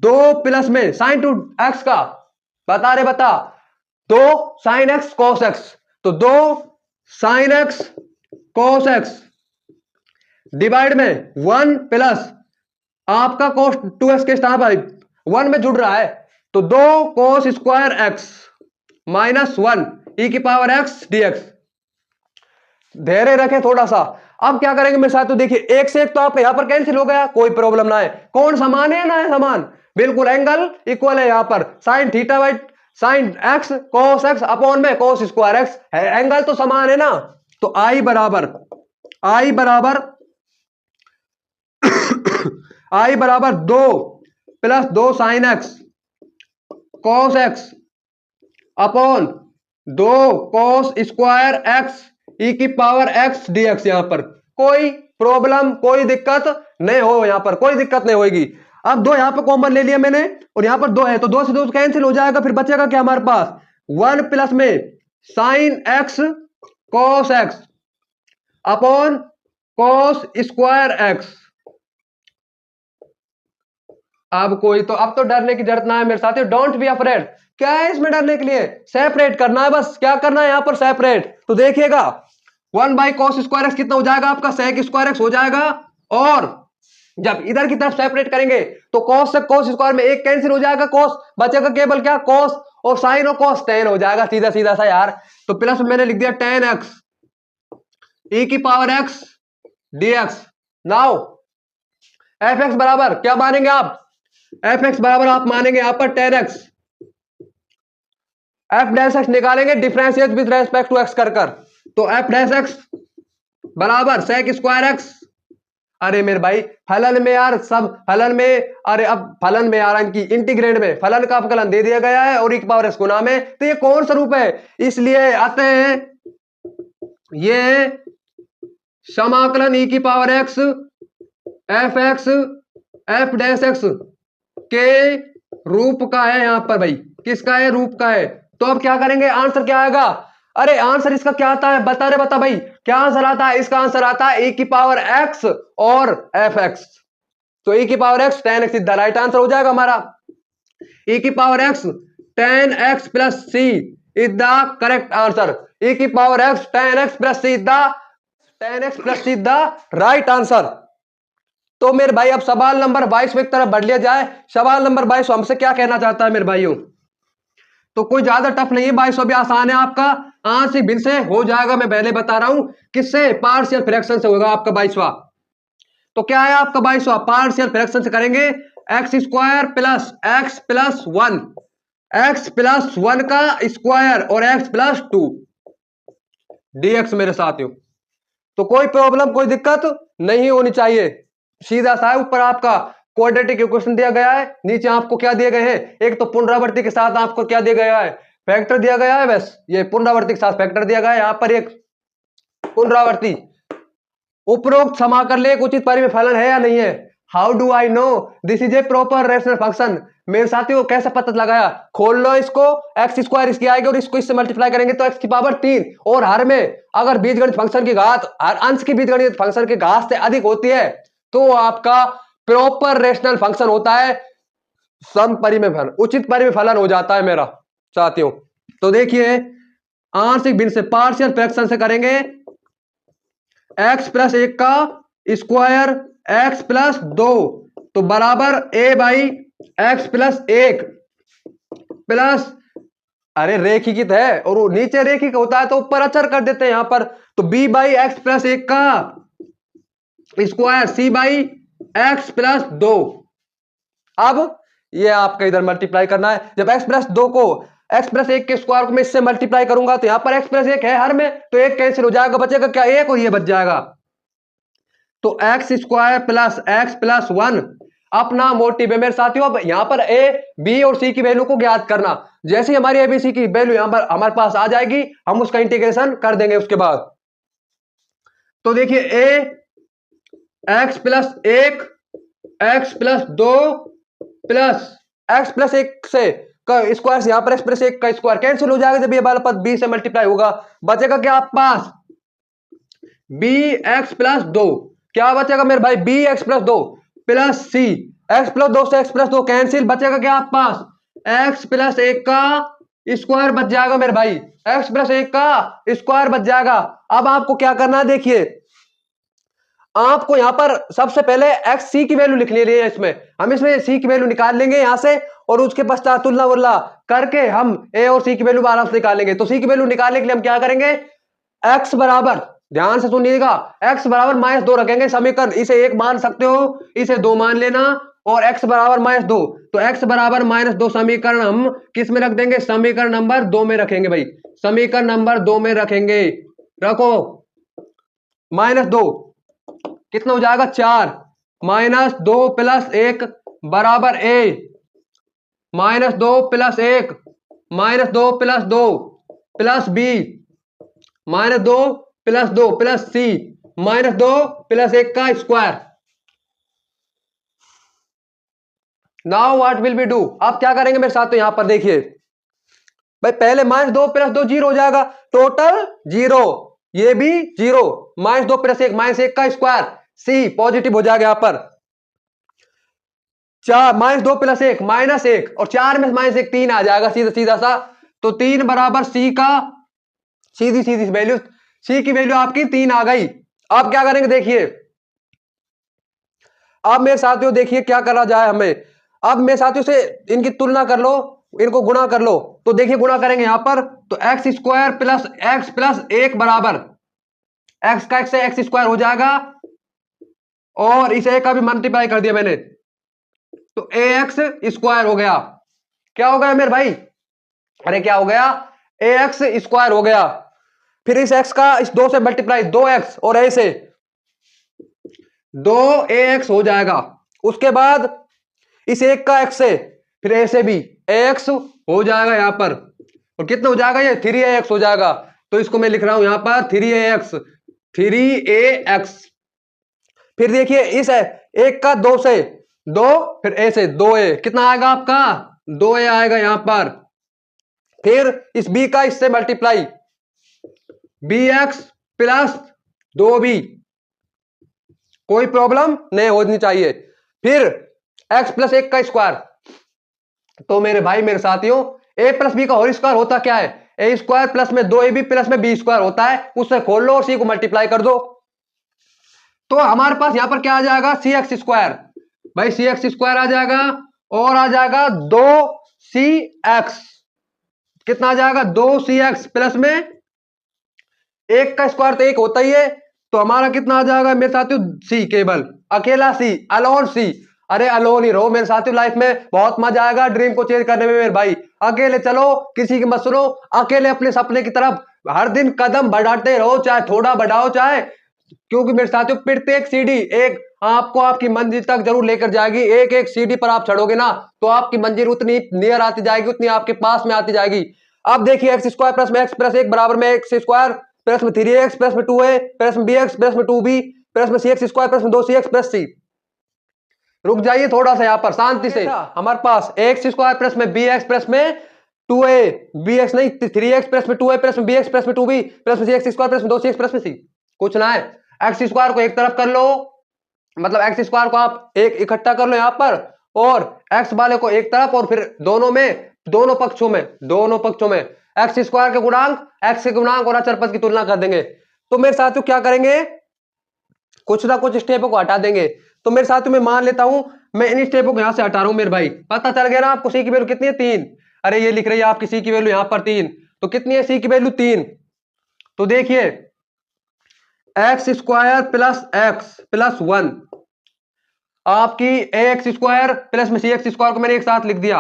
2 प्लस में साइन 2x का बता 2 साइन x cos x, तो 2 sine x cos x divide में 1 प्लस आपका cos 2x के स्थान पर 1 में जुड़ रहा है तो 2 cos स्क्वायर x -1 e की पावर x dx, धैर्य रखें थोड़ा सा। अब क्या करेंगे मेरे साथ, तो देखिए एक से एक तो आपका यहां पर कैंसिल हो गया, कोई प्रॉब्लम ना है, कौन समान है ना है समान, बिल्कुल एंगल इक्वल है, यहां पर sine theta by sine x cos x upon में cos स्क्वायर x है, एंगल तो समान है ना, तो I बराबर I बराबर 2 plus 2 sine x cos x upon 2 cos square x e की पावर x dx, यहां पर कोई प्रॉब्लम कोई दिक्कत नहीं हो, यहां पर कोई दिक्कत नहीं होगी। अब 2 यहां पर कॉमन ले लिया मैंने और यहां पर 2 है तो 2 से 2 कैंसिल हो जाएगा, फिर बचेगा क्या हमारे पास 1 प्लस में sine x cos x upon cos square x। अब तो डरने की जरूरत ना है मेरे साथियों, डोंट बी अफ्रेड, क्या है इसमें डरने के लिए, सेपरेट करना है, बस क्या करना है यहां पर सेपरेट। तो देखिएगा 1 बाई cos स्क्वायर x कितना हो जाएगा आपका sec स्क्वायर x हो जाएगा, और जब इधर की तरफ सेपरेट करेंगे तो cos से cos स्क्वायर में एक कैंसिल हो जाएगा, cos बचेगा केवल क्या cos, और साइन और cos tan हो जाएगा, सीधा सीधा सा यार। तो प्लस में मैंने लिख दिया tan x e की power x dx। Now fx बराबर क्या मानेंगे आप, fx बराबर आप मानेंगे यहां पर tan x, f dash x निकालेंगे differentiate with respect to x कर, तो f डैश x बराबर sec स्क्वायर x अरे मेरे भाई फलन में यार सब फलन में, अरे अब फलन में यार इनकी इंटीग्रेंड में फलन का अवकलन दे दिया गया है और e की पावर x गुना में, तो ये कौन सा रूप है, इसलिए आते हैं ये समाकलन e की power x F x F dash x के रूप का है यहां पर भाई, किसका है, रूप का है। तो अब क्या करेंगे, आंसर क्या आएगा, अरे आंसर इसका क्या आता है, बता रे बता भाई क्या आंसर आता है, इसका आंसर आता है e की पावर x और एफ एक्स। तो e की पावर x tan x सीधा राइट आंसर हो जाएगा हमारा, e की power x tan x plus c is the correct answer, e की power x tan x plus c is the right answer. तो मेरे भाई अब सवाल नंबर 22 में एक तरफ बढ़ लिया जाए। सवाल नंबर 22 हमसे क्या कहना चाहता है मेरे भाइयों, तो कोई ज्यादा टफ नहीं है, 22 भी आसान है आपका, आंशिक भिन्न से हो जाएगा, मैं पहले बता रहा हूं किससे, पार्शियल फ्रैक्शन से होगा आपका 22वां। तो क्या है आपका 22वां, पार्शियल फ्रैक्शन से करेंगे, x square plus x plus 1, x plus 1 का स्क्वायर और एक्स प्लस 2 dx मेरे साथियों। तो कोई प्रॉब्लम कोई दिक्कत नहीं होनी चाहिए, सीधा सा है, ऊपर आपका क्वाड्रेटिक इक्वेशन दिया गया है, नीचे आपको क्या दिए गए हैं, एक तो पुनरावृत्ति के साथ आपको क्या दिया गया है, फैक्टर दिया गया है, बस ये पुनरावृत्ति के साथ फैक्टर दिया गया है, यहां पर एक पुनरावृत्ति। उपरोक्त समाकल एक उचित परिमेय फलन है या नहीं है, how do I know this is a proper rational function. मेरे साथियों कैसे पता लगाया, खोल लो इसको, एक्स स्क्वायर इसकी आएगी और इसको इससे मल्टीप्लाई करेंगे तो एक्स की पावर 3, और हर में अगर बीजगणित फंक्शन की घात हर अंश की बीजगणित फंक्शन की घात से अधिक होती है तो आपका प्रॉपर रेशनल फंक्शन होता है, सम परिमेय फलन, उचित परिमेय फलन हो जाता है मेरा साथियों। तो देखिए आंशिक भिन्न से पार्शियल फ्रैक्शन से करेंगे, एक्स प्लस 1 का स्क्वायर एक्स प्लस 2 तो बराबर ए बाई एक्स प्लस 1 प्लस, अरे रेखिक है और वो नीचे रेखिक होता है तो ऊपर अचर कर देते हैं यहां पर, तो बी बाई एक्स प्लस 1 का square c by x plus 2। अब ये आपका इधर मल्टीप्लाई करना है, जब एक्स प्लस 2 को एक्स प्लस 1 के स्क्वायर को मैं इससे मल्टीप्लाई करूंगा तो यहां पर एक्स प्लस 1 है हर में, तो एक कैंसिल हो जाएगा, बचेगा क्या, एक, और ये बच जाएगा। तो x square plus x plus 1 अपना मोटिव है मेरे साथियों। अब यहां पर ए बी और सी की वैल्यू को ज्ञात करना, जैसे हमारी एबीसी की वैल्यू यहां पर हमारे पास आ जाएगी हम उसका इंटीग्रेशन कर देंगे उसके बाद। तो देखिए A x plus 1 x plus 2 plus x plus 1 से स्क्वायर, यहां पर एक्स प्लस 1 का स्क्वायर कैंसिल हो जाएगा जब ये वाला पद बी से मल्टीप्लाई होगा, बचेगा क्या आप पास बी एक्स प्लस 2, क्या बचेगा मेरे भाई बी एक्स प्लस 2 प्लस सी एक्स प्लस 2 से एक्स प्लस 2 कैंसिल, बचेगा क्या आप पास एक्स प्लस 1 का स्क्वायर बच जाएगा मेरे भाई, एक्स प्लस 1 का स्क्वायर बच जाएगा। अब आपको क्या करना है, देखिए आपको यहां पर सबसे पहले एक्स सी की वैल्यू लिख ले, इसमें हम इसमें सी की वैल्यू निकाल लेंगे यहां से, और उसके पश्चात तुलना वुलना करके हम ए और सी की वैल्यू आराम से निकालेंगे। तो सी की वैल्यू निकालने के लिए हम क्या करेंगे, एक्स बराबर, ध्यान से सुनिएगा, एक्स बराबर -2 रखेंगे समीकरण, इसे 1 मान सकते हो, इसे 2 मान लेना, और एक्स बराबर -2, तो एक्स बराबर -2 समीकरण हम किस में रख देंगे, समीकरण नंबर 2 में रखेंगे भाई, समीकरण नंबर 2 में रखेंगे, रखो -2 कितना हो जाएगा 4, -2 प्लस 1 बराबर A, -2 plus 1 -2 plus 2 plus B, -2 plus 2 plus C, -2 plus 1 का square. Now what will be do, आप क्या करेंगे मेरे साथ, तो यहां पर देखिए भाई पहले -2 प्लस 2 0 हो जाएगा, टोटल 0, ये भी 0, -2 प्लस 1 -1 का स्क्वायर, सी पॉजिटिव हो जाएगा यहां पर, 4 -2 प्लस 1 -1 और 4 में -1 3 आ जाएगा सीधा सीधा सा, तो 3 बराबर सी का सीधी सीधी वैल्यू, सी की वैल्यू आपकी 3 आ गई। अब क्या करेंगे देखिए, अब मेरे साथियों देखिए क्या करा जाए हमें, अब मेरे साथियों से इनकी तुलना कर लो, इनको गुणा कर लो, तो देखिए गुणा करेंगे यहां पर, तो x square plus x plus 1 बराबर एक्स का एक्स से एक्स स्क्वायर हो जाएगा, और इस एक का भी मल्टीप्लाई कर दिया मैंने, तो ए एक्स स्क्वायर हो गया, क्या हो गया मेरे भाई, अरे क्या हो गया, ए एक्स स्क्वायर हो गया, फिर इस एक्स का इस 2 से मल्टीप्लाई 2x और ए से दो ए एक्स हो जाएगा। उसके बाद इस एक का एक्स से फिर ए से भी एक्स हो जाएगा यहां पर, और कितना हो जाएगा ये 3ax हो जाएगा। तो इसको मैं लिख रहा हूं यहां पर 3ax, 3ax। फिर देखिए इस एक का दो से दो, फिर ए से दो ए, कितना आएगा आपका 2a आएगा यहां पर। फिर इस बी का इससे मल्टीप्लाई, bx प्लस 2b, कोई प्रॉब्लम नहीं होनी चाहिए। फिर x प्लस एक का स्क्वायर, तो मेरे भाई मेरे साथियों a प्लस बी का होल स्क्वायर होता क्या है, ए स्क्वायर प्लस में 2ab प्लस में बी स्क्वायर होता है, उससे खोल लो और सी को मल्टीप्लाई कर दो। तो हमारे पास यहां पर क्या आ जाएगा सी एक्स स्क्वायर, भाई सी एक्स स्क्वायर आ जाएगा, और आ जाएगा 2cx, कितना आ जाएगा 2cx प्लस में एक का स्क्वायर तो एक होता ही है, तो हमारा कितना आ जाएगा मेरे साथियों सी, केवल अकेला सी, अलोन सी। अरे अलोन ही रहो मेरे साथियों, लाइफ में बहुत मजा आएगा ड्रीम को चेंज करने में मेरे भाई। अकेले चलो, किसी की मत सुनो, अकेले अपने सपने की तरफ हर दिन कदम बढ़ाते रहो, चाहे थोड़ा बढ़ाओ चाहे, क्योंकि मेरे साथियों प्रत्येक सीढ़ी एक आपको आपकी मंजिल तक जरूर लेकर जाएगी। एक एक सीढ़ी पर आप चढ़ोगे ना तो आपकी मंजिल उतनी नियर आती जाएगी, उतनी आपके पास में आती जाएगी। अब देखिए एक्स स्क्वायर प्लस में एक्स प्लस एक बराबर में एक्स स्क्वायर प्लस में 3x प्लस में 2a प्लस में bx प्लस में 2b प्लस में सी एक्स स्क्वायर प्लस में 2cx प्लस सी। रुक जाइए थोड़ा सा यहां पर शांति से, हमारे पास एक्स स्क्वायर प्लस में bx प्लस में 2a, bx नहीं 3x प्लस में 2a प्लस में bx प्लस में 2b प्लस में सी स्क्वायर प्लस में 2cx प्लस में सी, कुछ ना है। एक्स स्क्वायर को एक तरफ कर लो, मतलब एक्स स्क्वायर को आप एक इकट्ठा कर लो यहां पर, और एक्स वाले को एक तरफ, और फिर दोनों पक्षों में एक्स स्क्वायर के गुणांक एक्स के गुणांक और अचर पद की तुलना कर देंगे। तो मेरे साथियों क्या करेंगे, कुछ ना कुछ स्टेपों को हटा देंगे। तो मेरे साथियों मैं मान लेता हूं, मैं इन स्टेपों को यहां से हटा रहा हूं मेरे भाई। पता चल गया ना आपको सी की वैल्यू कितनी है 3, अरे ये लिख रही है आपकी सी की वैल्यू यहां पर 3, तो कितनी है सी की वैल्यू 3। तो देखिए x square plus x plus 1, आपकी एक्स स्क्वायर प्लस में सी एक्स स्क्वायर को मैंने एक साथ लिख दिया,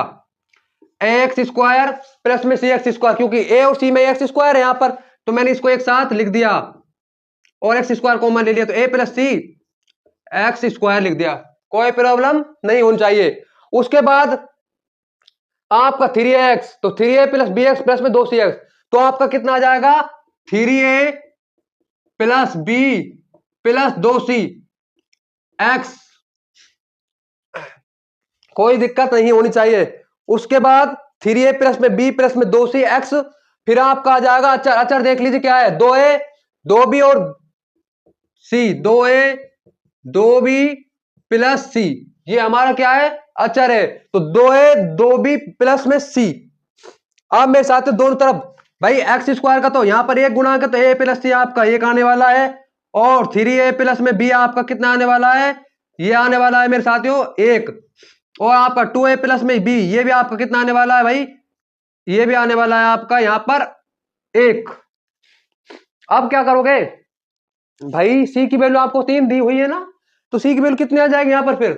एक्स स्क्वायर प्लस में सी एक्स स्क्वायर, क्योंकि ए और सी में एक्स स्क्वायर है यहां पर, तो मैंने इसको एक साथ लिख दिया और एक्स स्क्वायर कॉमन ले लिया, तो ए प्लस सी एक्स स्क्वायर लिख दिया, कोई प्रॉब्लम नहीं होनी चाहिए। उसके बाद आपका 3x, तो 3a plus B x plus में 2cx, तो आपका कितना आ जाएगा 3a plus B plus 2c x, कोई दिक्कत नहीं होनी चाहिए। उसके बाद 3a प्लस में बी प्लस में 2c एक्स, फिर आपका आ जाएगा अचर, अचर देख लीजिए क्या है 2a 2b और c, 2a 2b plus c, ये हमारा क्या है अचर है, तो 2a 2b प्लस में c। अब मेरे साथ दोनों तरफ भाई एक्स स्क्वायर का तो यहां पर एक गुणा का, तो a प्लस सी आपका एक आने वाला है, और 3a प्लस में b आपका कितना आने वाला है, ये आने वाला है मेरे साथियों एक, और आपका 2a प्लस में b ये भी आपका कितना आने वाला है भाई, ये भी आने वाला है आपका यहां पर एक। अब क्या करोगे भाई, सी की वैल्यू आपको 3 दी हुई है ना, तो सी की वैल्यू कितनी आ जाएगी यहां पर, फिर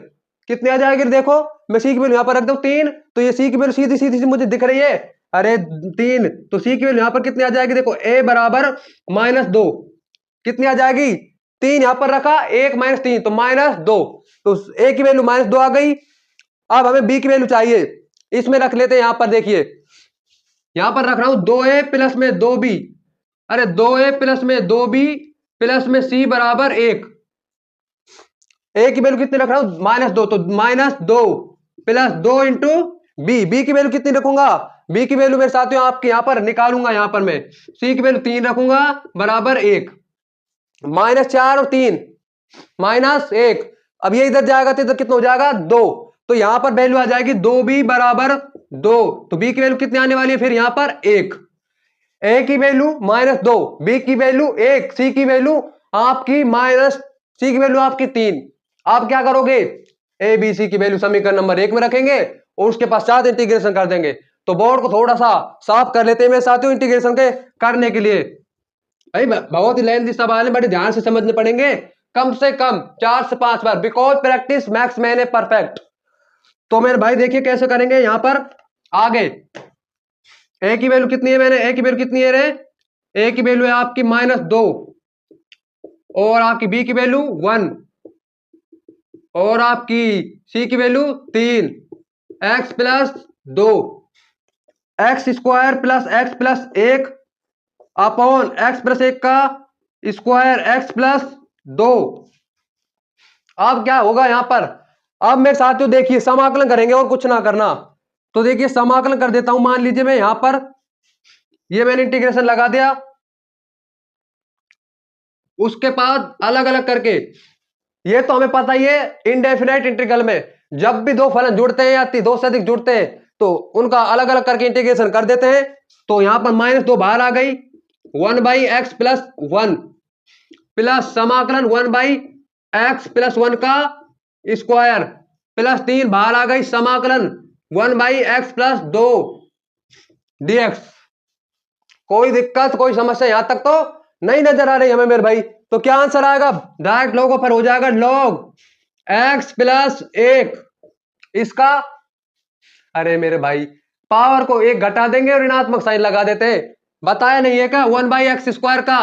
कितनी आ जाएगी देखो, मैं सी की वैल्यू यहां पर रख दूं 3, तो ये सी की वैल्यू सीधी सीधी सी मुझे दिख रही है, अरे 3, तो सी की वैल्यू यहां पर कितनी आ जाएगी देखो, a बराबर -2, कितनी आ जाएगी 3 यहां पर रखा, 1 - 3 तो -2, तो a की वैल्यू -2 आ गई। अब हमें b की वैल्यू चाहिए, इसमें रख लेते हैं यहां पर, देखिए यहां पर रख रहा हूं 2a प्लस में 2b, अरे 2a प्लस में 2b प्लस में c बराबर 1, ए की वैल्यू कितनी रख रहा हूं -2, तो -2 प्लस 2 इंटू बी की वैल्यू कितनी रखूंगा, बी की वैल्यू मेरे साथियों आपके यहां पर निकालूंगा, यहां पर मैं सी की वैल्यू 3 रखूंगा बराबर 1, -4 और 3 -1, अब ये इधर जाएगा तो इधर कितना हो जाएगा 2, तो यहां पर वैल्यू आ जाएगी 2b बराबर 2, तो बी की वैल्यू कितनी आने वाली है फिर यहां पर 1, ए की वैल्यू -2, बी की वैल्यू 1, सी की वैल्यू आपकी सी की वैल्यू आपकी 3। आप क्या करोगे, ए बी सी की वैल्यू समीकरण नंबर 1 में रखेंगे और उसके पश्चात इंटीग्रेशन कर देंगे। तो बोर्ड को थोड़ा सा साफ कर लेते हैं मेरे साथियों इंटीग्रेशन के करने के लिए। भाई बहुत ही लेंथी सवाल है, बड़े ध्यान से समझने पड़ेंगे, कम से कम 4 से 5 बार, because practice makes man perfect. तो मेरे भाई देखिए कैसे करेंगे यहां पर आगे, ए की वैल्यू कितनी है, मैंने ए की वैल्यू कितनी है रे, ए की वैल्यू है आपकी -2 और आपकी बी की वैल्यू 1, और आपकी सी की value 3, x plus 2, x square plus x plus 1 upon x plus 1 का स्क्वायर एक्स प्लस 2। अब क्या होगा यहां पर, अब मेरे साथियों देखिए समाकलन करेंगे और कुछ ना करना। तो देखिए समाकलन कर देता हूं, मान लीजिए मैं यहां पर ये मैंने इंटीग्रेशन लगा दिया, उसके बाद अलग अलग करके, ये तो हमें पता ही है इनडेफिनाइट इंटीग्रल में जब भी दो फलन जुड़ते हैं या दो से अधिक जुड़ते हैं तो उनका अलग अलग करके इंटीग्रेशन कर देते हैं। तो यहां पर -2 बाहर आ गई, 1/x प्लस 1 प्लस समाकलन 1/x प्लस 1 का स्क्वायर प्लस 3 बाहर आ गई, समाकलन 1/x प्लस 2 dx। कोई दिक्कत कोई समस्या यहां तक तो नहीं नजर आ रही हमें मेरे भाई? तो क्या आंसर आएगा, डायरेक्ट लोगों पर हो जाएगा log x प्लस 1 इसका, अरे मेरे भाई पावर को 1 घटा देंगे और ऋणात्मक साइन लगा देते हैं। बताया नहीं है क्या 1/x स्क्वायर का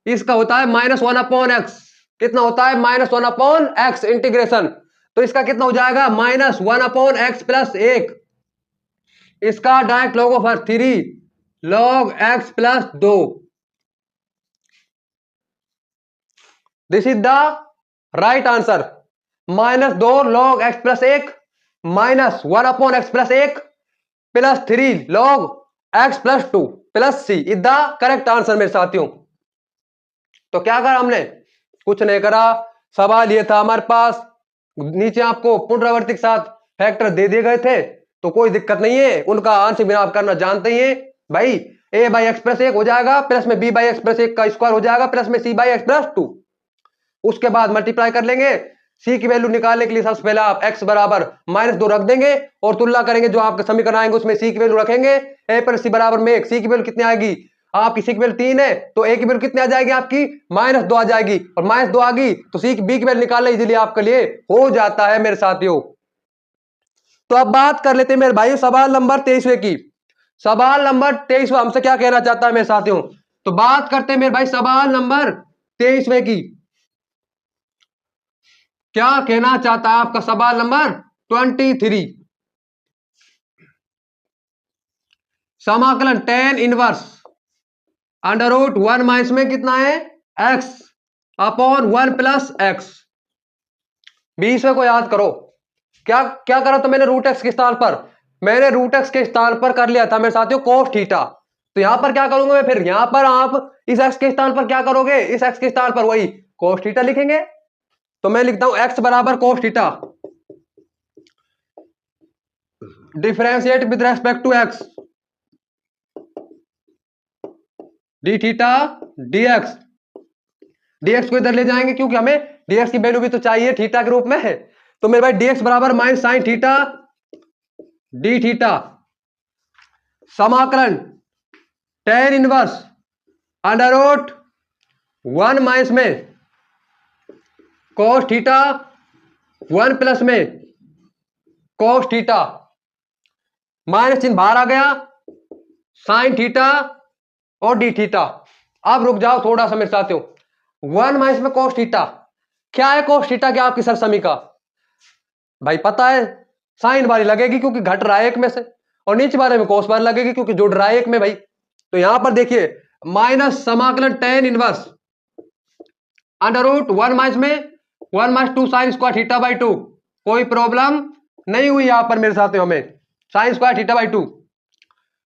इसका होता है -1/x, कितना होता है -1/x इंटीग्रेशन, तो इसका कितना हो जाएगा -1/x प्लस 1, इसका direct log of 3 log x plus 2। This is the right answer, -2 log x plus 1 -1/x plus 1 plus 3 log x plus 2 plus c is the correct answer मेरे साथियों। तो क्या करा हमने, कुछ नहीं करा, सवाल ये था हमारे पास, नीचे आपको पुनरावृत्ति के साथ फैक्टर दे दिए गए थे, तो कोई दिक्कत नहीं है, उनका आंशिक भिन्न आप करना जानते ही हैं भाई। a/x प्लस 1 हो जाएगा, प्लस में b/x प्लस 1 का स्क्वायर हो जाएगा, प्लस में c/x प्लस 2, उसके बाद मल्टीप्लाई कर लेंगे। c की वैल्यू निकालने के लिए सबसे पहले आप x बराबर -2 रख देंगे और तुलना करेंगे, जो आपके समीकरण आएंगे उसमें c की वैल्यू रखेंगे, a पर c बराबर में 1, c की वैल्यू कितनी आएगी आपकी, c की वैल्यू 3 है तो a की वैल्यू कितनी आ जाएगी आपकी -2 आ जाएगी, और -2 आ गई तो c की b की वैल्यू निकालना इजीली आपके लिए हो जाता है मेरे साथियों। तो अब बात कर लेते हैं मेरे भाई सवाल नंबर 23वें की। सवाल नंबर 23वां हमसे क्या कहना चाहता है मेरे साथियों, तो बात करते हैं मेरे भाई सवाल नंबर 23वें की। क्या कहना चाहता है आपका सवाल नंबर 23, समाकलन tan इनवर्स √1 में कितना है x अपॉन 1 प्लस एक्स। 20वें को याद करो, क्या क्या करा तो मैंने √x के स्थान पर, मैंने √x के स्थान पर कर लिया था मेरे साथियों cos थीटा, तो यहां पर क्या करूंगा मैं, फिर यहां पर आप इस x के स्थान पर क्या करोगे, इस x के स्थान पर वही cos थीटा लिखेंगे। तो मैं लिखता हूं x बराबर cos थीटा, differentiate with respect to x d theta dx, dx को इधर ले जाएंगे क्योंकि हमें dx की वैल्यू भी तो चाहिए थीटा के रूप में है। तो मेरे भाई dx बराबर minus sine theta d theta, समाकलन tan इनवर्स √1 माइनस में cos थीटा 1 प्लस में cos थीटा, माइनस चिन्ह बाहर आ गया, साइन थीटा और डी थीटा। अब रुक जाओ थोड़ा सा मेरे साथियों, 1 माइनस में cos थीटा, क्या है cos थीटा क्या आपकी सरसमी का भाई पता है, साइन वाली लगेगी क्योंकि घट रहा है एक में से, और नीचे वाले में cos वाली लगेगी क्योंकि जुड़ रहा है एक में भाई। तो यहां पर देखिए माइनस समाकलन tan इनवर्स √1 माइनस में 1 minus 2 sine square theta by 2, कोई प्रॉब्लम नहीं हुई यहां पर मेरे साथियों हमें, साइन स्क्वायर थीटा बाई 2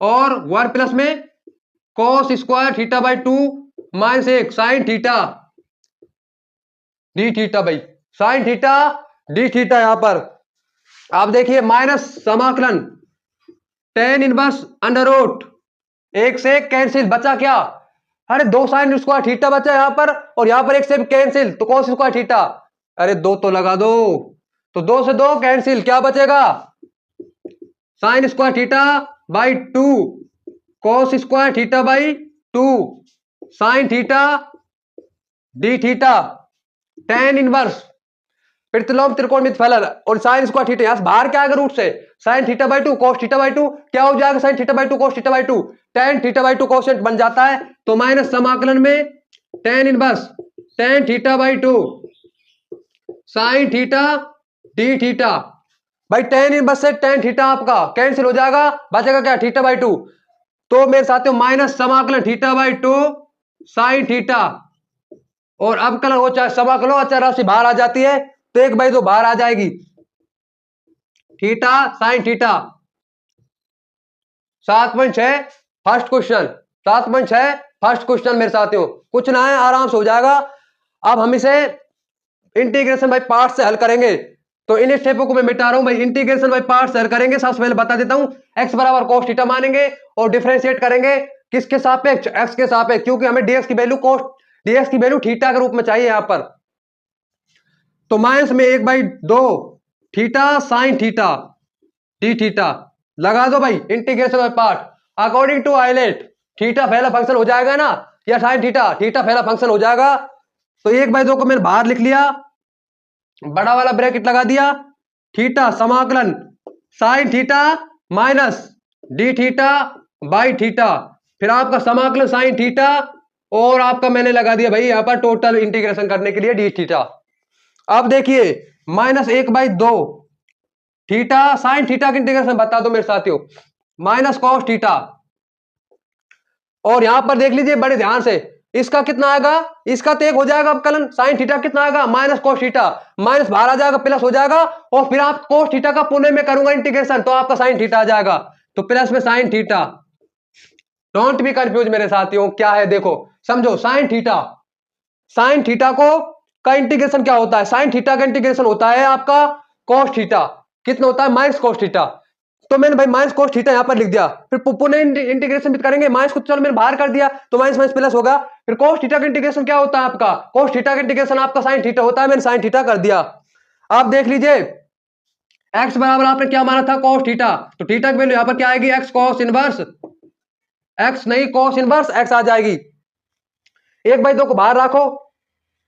और 1 प्लस में cos square theta by 2 minus 1 sign theta d theta भाई, साइन थीटा डी थीटा। यहां पर आप देखिए माइनस समाकलन tan इनवर्स √1 से 1 कैंसिल, बचा क्या, अरे 2 साइन स्क्वायर थीटा बचा यहां पर, और यहां पर 1 से कैंसिल तो cos स्क्वायर थीटा, अरे 2 तो लगा दो, तो 2 से 2 कैंसिल, क्या बचेगा sign square theta by 2 cos square theta by 2 sign theta d theta, tan inverse प्रतिलोम त्रिकोणमित फलन और साइन स्क्वायर थीटा, यहां से बाहर क्या आएगा रूट से, sign theta by 2 cos theta by 2, क्या हो जाएगा sign theta by 2 cos theta by 2, tan theta by 2 quotient बन जाता है, तो माइनस समाकलन में tan inverse tan theta by 2 sign theta d theta. भाई टेन इनवर्स से टेन थीटा आपका कैंसिल हो जाएगा, बचेगा क्या थीटा बाई टू। तो मेरे साथियों माइनस समाकलन theta by two sine theta, और अवकलन हो चाहे समाकलन हो चाहे राशि बाहर आ जाती है तो एक बाई दो बाहर आ जाएगी, theta sine theta. 7.6 first question, 7.6 first question मेरे साथियों, कुछ ना है आराम से हो जाएगा। अब हम इसे इंटीग्रेशन बाय पार्ट से हल करेंगे, तो इन स्टेपों को मैं मिटा रहा हूं भाई। इंटीग्रेशन बाय पार्ट से हल करेंगे, सबसे पहले बता देता हूं, x बराबर cos थीटा मानेंगे और डिफरेंशिएट करेंगे किसके सापेक्ष, x के सापेक्ष, क्योंकि हमें dx की वैल्यू dx की वैल्यू थीटा के रूप में चाहिए यहां पर। तो माइनस में 1/2 theta sine theta d theta लगा दो भाई, integration by part according to ILATE. Theta पहला फंक्शन हो जाएगा ना, या साइन थीटा, थीटा पहला फंक्शन हो जाएगा। तो 1/2 को मैंने बाहर लिख लिया, बड़ा वाला ब्रैकेट लगा दिया, थीटा समाकलन sine theta minus D theta by theta, फिर आपका समाकलन साइन थीटा, और आपका मैंने लगा दिया भाई यहां पर टोटल इंटीग्रेशन करने के लिए डी थीटा। अब देखिए माइनस 1/2 थीटा साइन थीटा की इंटीग्रेशन बता दो मेरे साथियों, माइनस कॉस थीटा, और यहां पर देख लीजिए बड़े ध्यान से, इसका कितना आएगा, इसका तो एक हो जाएगा अवकलन, साइन थीटा कितना आएगा माइनस कॉस थीटा, माइनस बाहर आ जाएगा प्लस हो जाएगा, और फिर आप कॉस थीटा का पुनः में करूंगा इंटीग्रेशन तो आपका साइन थीटा आ जाएगा, तो प्लस में sine theta. Don't be confuse मेरे साथियों, क्या है देखो समझो, साइन थीटा को का इंटीग्रेशन क्या होता है, साइन थीटा का इंटीग्रेशन होता है आपका कॉस थीटा, कितना होता है माइनस कॉस थीटा। तो मैंने भाई माइनस कॉस थीटा यहां पर लिख दिया, फिर पुनः इंटीग्रेशन भी करेंगे, माइनस को चलो मैंने बाहर कर दिया तो माइनस माइनस प्लस होगा, फिर कॉस थीटा का इंटीग्रेशन क्या होता है आपका, कॉस थीटा का इंटीग्रेशन आपका साइन थीटा होता है, मैंने साइन थीटा कर दिया। आप देख लीजिए एक्स बराबर आपने क्या माना था कॉस थीटा, तो थीटा की वैल्यू यहां पर क्या आएगी, एक्स कॉस इनवर्स, एक्स नहीं कॉस इनवर्स एक्स आ जाएगी। 1/2 को बाहर रखो